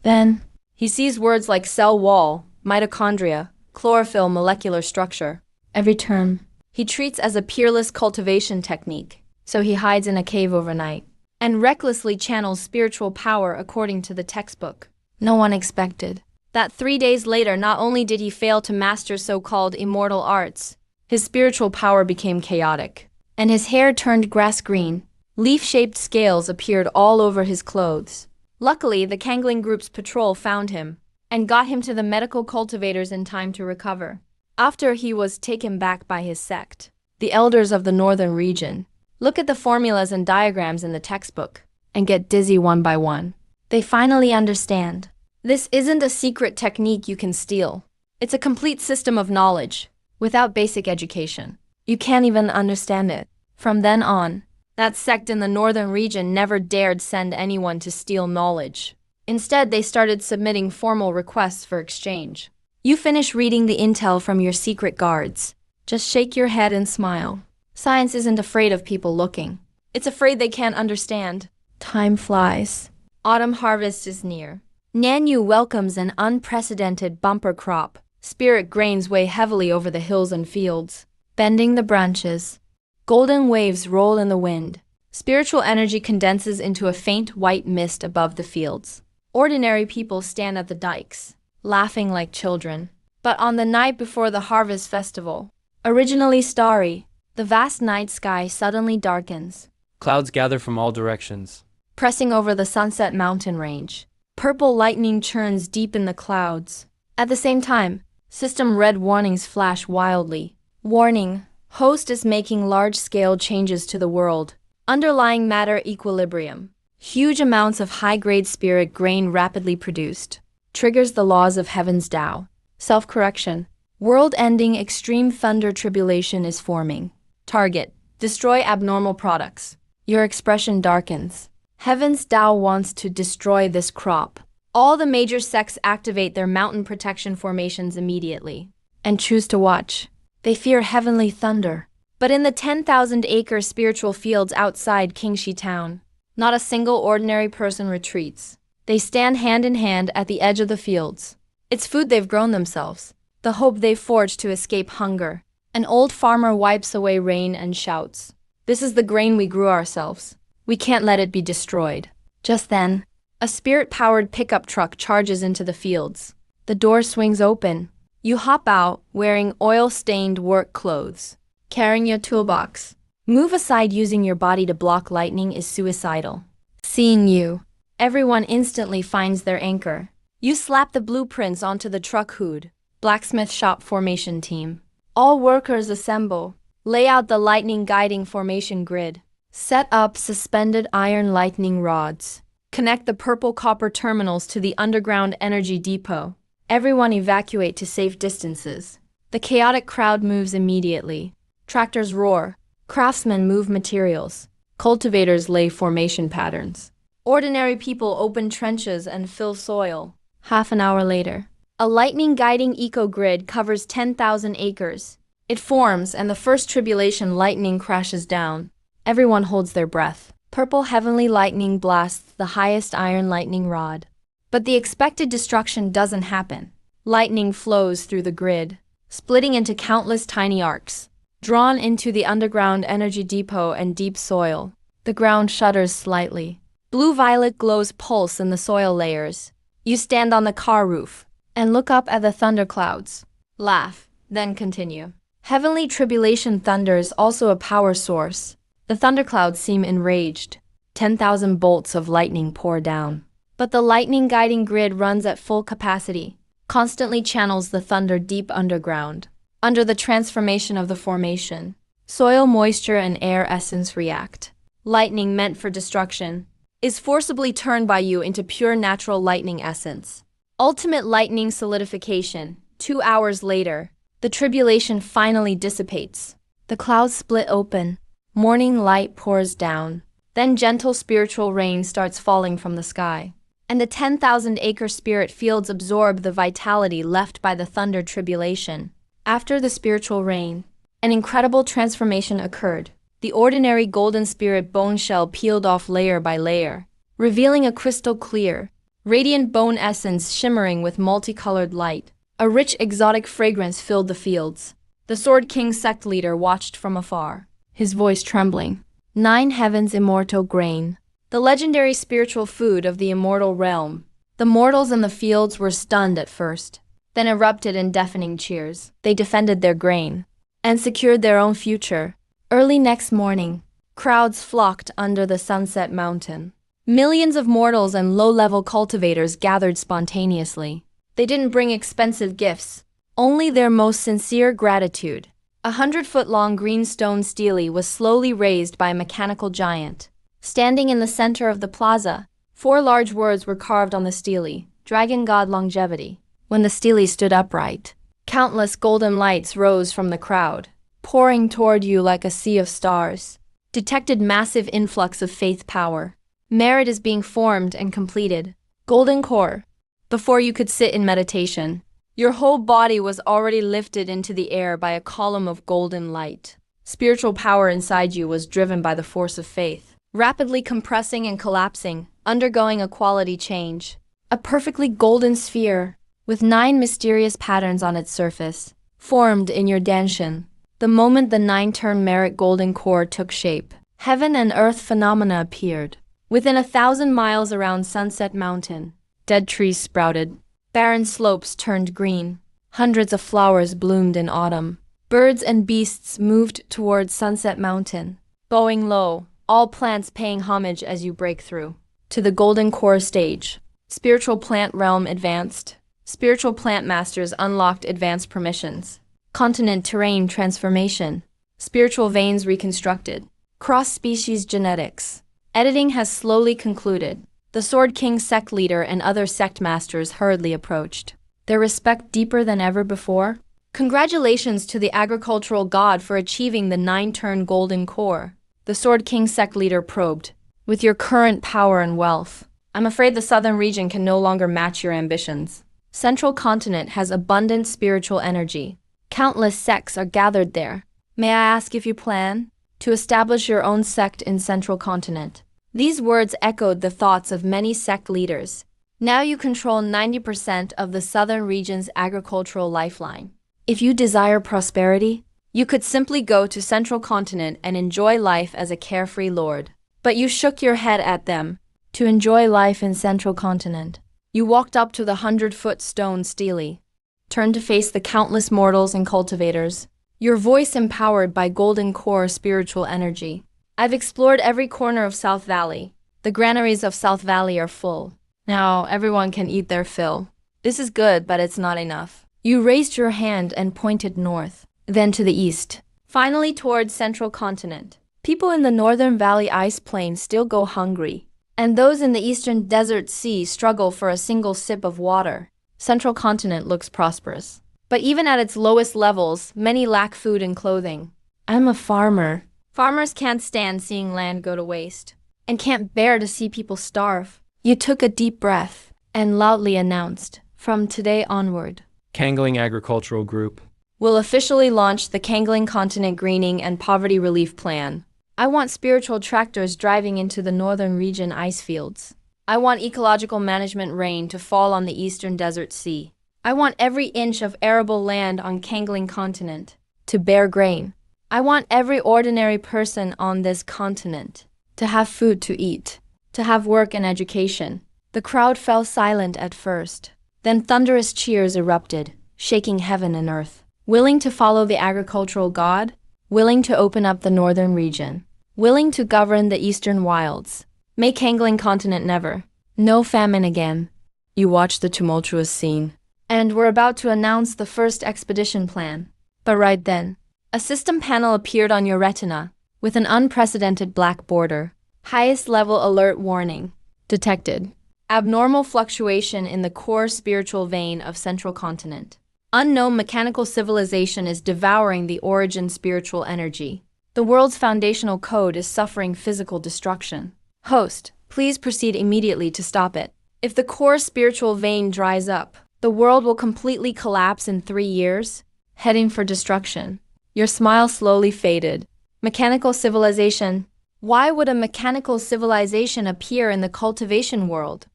Then, he sees words like cell wall, mitochondria, chlorophyll, molecular structure. Every term he treats as a peerless cultivation technique, so he hides in a cave overnight and recklessly channels spiritual power according to the textbook. No one expected that 3 days later, not only did he fail to master so-called immortal arts, his spiritual power became chaotic, and his hair turned grass green. Leaf-shaped scales appeared all over his clothes. Luckily, the Kangling Group's patrol found him and got him to the medical cultivators in time to recover. After he was taken back by his sect, the elders of the northern region look at the formulas and diagrams in the textbook and get dizzy one by one. They finally understand. This isn't a secret technique you can steal. It's a complete system of knowledge. Without basic education, you can't even understand it. From then on, that sect in the northern region never dared send anyone to steal knowledge. Instead, they started submitting formal requests for exchange. You finish reading the intel from your secret guards. Just shake your head and smile. Science isn't afraid of people looking. It's afraid they can't understand. Time flies. Autumn harvest is near. Nanu welcomes an unprecedented bumper crop. Spirit grains weigh heavily over the hills and fields, bending the branches. Golden waves roll in the wind. Spiritual energy condenses into a faint white mist above the fields. Ordinary people stand at the dikes, laughing like children. But on the night before the harvest festival, originally starry, the vast night sky suddenly darkens. Clouds gather from all directions, pressing over the Sunset Mountain range. Purple lightning churns deep in the clouds. At the same time, system red warnings flash wildly. Warning, host is making large-scale changes to the world. Underlying matter equilibrium. Huge amounts of high-grade spirit grain rapidly produced. Triggers the laws of heaven's Tao. Self-correction. World-ending extreme thunder tribulation is forming. Target. Destroy abnormal products. Your expression darkens. Heaven's Tao wants to destroy this crop. All the major sects activate their mountain protection formations immediately and choose to watch. They fear heavenly thunder. But in the 10,000-acre spiritual fields outside Qingxi town, not a single ordinary person retreats. They stand hand in hand at the edge of the fields. It's food they've grown themselves, the hope they've forged to escape hunger. An old farmer wipes away rain and shouts, "This is the grain we grew ourselves. We can't let it be destroyed." Just then, a spirit-powered pickup truck charges into the fields. The door swings open. You hop out, wearing oil-stained work clothes, carrying your toolbox. Move aside. Using your body to block lightning is suicidal. Seeing you, everyone instantly finds their anchor. You slap the blueprints onto the truck hood. Blacksmith shop formation team. All workers assemble. Lay out the lightning guiding formation grid. Set up suspended iron lightning rods. Connect the purple copper terminals to the underground energy depot. Everyone evacuate to safe distances. The chaotic crowd moves immediately. Tractors roar. Craftsmen move materials. Cultivators lay formation patterns. Ordinary people open trenches and fill soil. Half an hour later, a lightning guiding eco-grid covers 10,000 acres. It forms and the first tribulation lightning crashes down. Everyone holds their breath. Purple heavenly lightning blasts the highest iron lightning rod. But the expected destruction doesn't happen. Lightning flows through the grid, splitting into countless tiny arcs. Drawn into the underground energy depot and deep soil, the ground shudders slightly. Blue-violet glows pulse in the soil layers. You stand on the car roof and look up at the thunderclouds. Laugh, then continue. Heavenly tribulation thunder is also a power source. The thunderclouds seem enraged. 10,000 bolts of lightning pour down. But the lightning guiding grid runs at full capacity, constantly channels the thunder deep underground. Under the transformation of the formation, soil moisture and air essence react. Lightning meant for destruction is forcibly turned by you into pure natural lightning essence. Ultimate lightning solidification. 2 hours later, the tribulation finally dissipates. The clouds split open. Morning light pours down. Then gentle spiritual rain starts falling from the sky. And the 10,000-acre spirit fields absorb the vitality left by the thunder tribulation. After the spiritual rain, an incredible transformation occurred. The ordinary golden spirit bone shell peeled off layer by layer, revealing a crystal clear, radiant bone essence shimmering with multicolored light. A rich exotic fragrance filled the fields. The Sword King sect leader watched from afar, his voice trembling. 9 heavens immortal grain, the legendary spiritual food of the immortal realm. The mortals in the fields were stunned at first, then erupted in deafening cheers. They defended their grain and secured their own future. Early next morning, crowds flocked under the Sunset Mountain. Millions of mortals and low-level cultivators gathered spontaneously. They didn't bring expensive gifts, only their most sincere gratitude. 100-foot-long green stone stele was slowly raised by a mechanical giant. Standing in the center of the plaza, 4 large words were carved on the stele: Dragon God Longevity. When the stele stood upright, countless golden lights rose from the crowd, pouring toward you like a sea of stars. Detected massive influx of faith power. Merit is being formed and completed. Golden core. Before you could sit in meditation, your whole body was already lifted into the air by a column of golden light. Spiritual power inside you was driven by the force of faith, rapidly compressing and collapsing, undergoing a quality change. A perfectly golden sphere, with 9 mysterious patterns on its surface, formed in your danshan. The moment the 9-turn merit golden core took shape, heaven and earth phenomena appeared. Within 1,000 miles around Sunset Mountain, dead trees sprouted. Barren slopes turned green. Hundreds of flowers bloomed in autumn. Birds and beasts moved towards Sunset Mountain, bowing low, all plants paying homage as you break through. To the golden core stage, spiritual plant realm advanced. Spiritual plant masters unlocked advanced permissions. Continent terrain transformation. Spiritual veins reconstructed. Cross-species genetics. Editing has slowly concluded. The Sword King sect leader and other sect masters hurriedly approached, their respect deeper than ever before. Congratulations to the agricultural god for achieving the 9-turn golden core. The Sword King sect leader probed. With your current power and wealth, I'm afraid the southern region can no longer match your ambitions. Central continent has abundant spiritual energy. Countless sects are gathered there. May I ask if you plan to establish your own sect in Central Continent? These words echoed the thoughts of many sect leaders. Now you control 90% of the southern region's agricultural lifeline. If you desire prosperity, you could simply go to Central Continent and enjoy life as a carefree lord. But you shook your head at them. To enjoy life in Central Continent, you walked up to the 100-foot stone steely, turned to face the countless mortals and cultivators, your voice empowered by golden core spiritual energy. I've explored every corner of South Valley. The granaries of South Valley are full. Now everyone can eat their fill. This is good, but it's not enough. You raised your hand and pointed north, then to the east, finally towards Central Continent. People in the Northern Valley Ice Plain still go hungry, and those in the Eastern Desert Sea struggle for a single sip of water. Central Continent looks prosperous, but even at its lowest levels, many lack food and clothing. I'm a farmer. Farmers can't stand seeing land go to waste, and can't bear to see people starve. You took a deep breath and loudly announced, from today onward, Kangling Agricultural Group we'll officially launch the Kangling Continent Greening and Poverty Relief Plan. I want spiritual tractors driving into the northern region ice fields. I want ecological management rain to fall on the eastern desert sea. I want every inch of arable land on Kangling Continent to bear grain. I want every ordinary person on this continent to have food to eat, to have work and education. The crowd fell silent at first. Then thunderous cheers erupted, shaking heaven and earth. Willing to follow the agricultural god? Willing to open up the northern region, willing to govern the eastern wilds. May Kangling Continent never. No famine again. You watch the tumultuous scene, and we're about to announce the first expedition plan. But right then, a system panel appeared on your retina, with an unprecedented black border. Highest level alert warning. Detected. Abnormal fluctuation in the core spiritual vein of Central Continent. Unknown mechanical civilization is devouring the origin spiritual energy. The world's foundational code is suffering physical destruction. Host, please proceed immediately to stop it. If the core spiritual vein dries up, the world will completely collapse in 3 years, heading for destruction. Your smile slowly faded. Mechanical civilization. Why would a mechanical civilization appear in the cultivation world?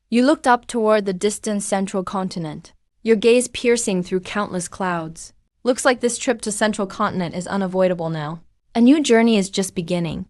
You looked up toward the distant Central Continent, your gaze piercing through countless clouds. Looks like this trip to Central Continent is unavoidable now. A new journey is just beginning.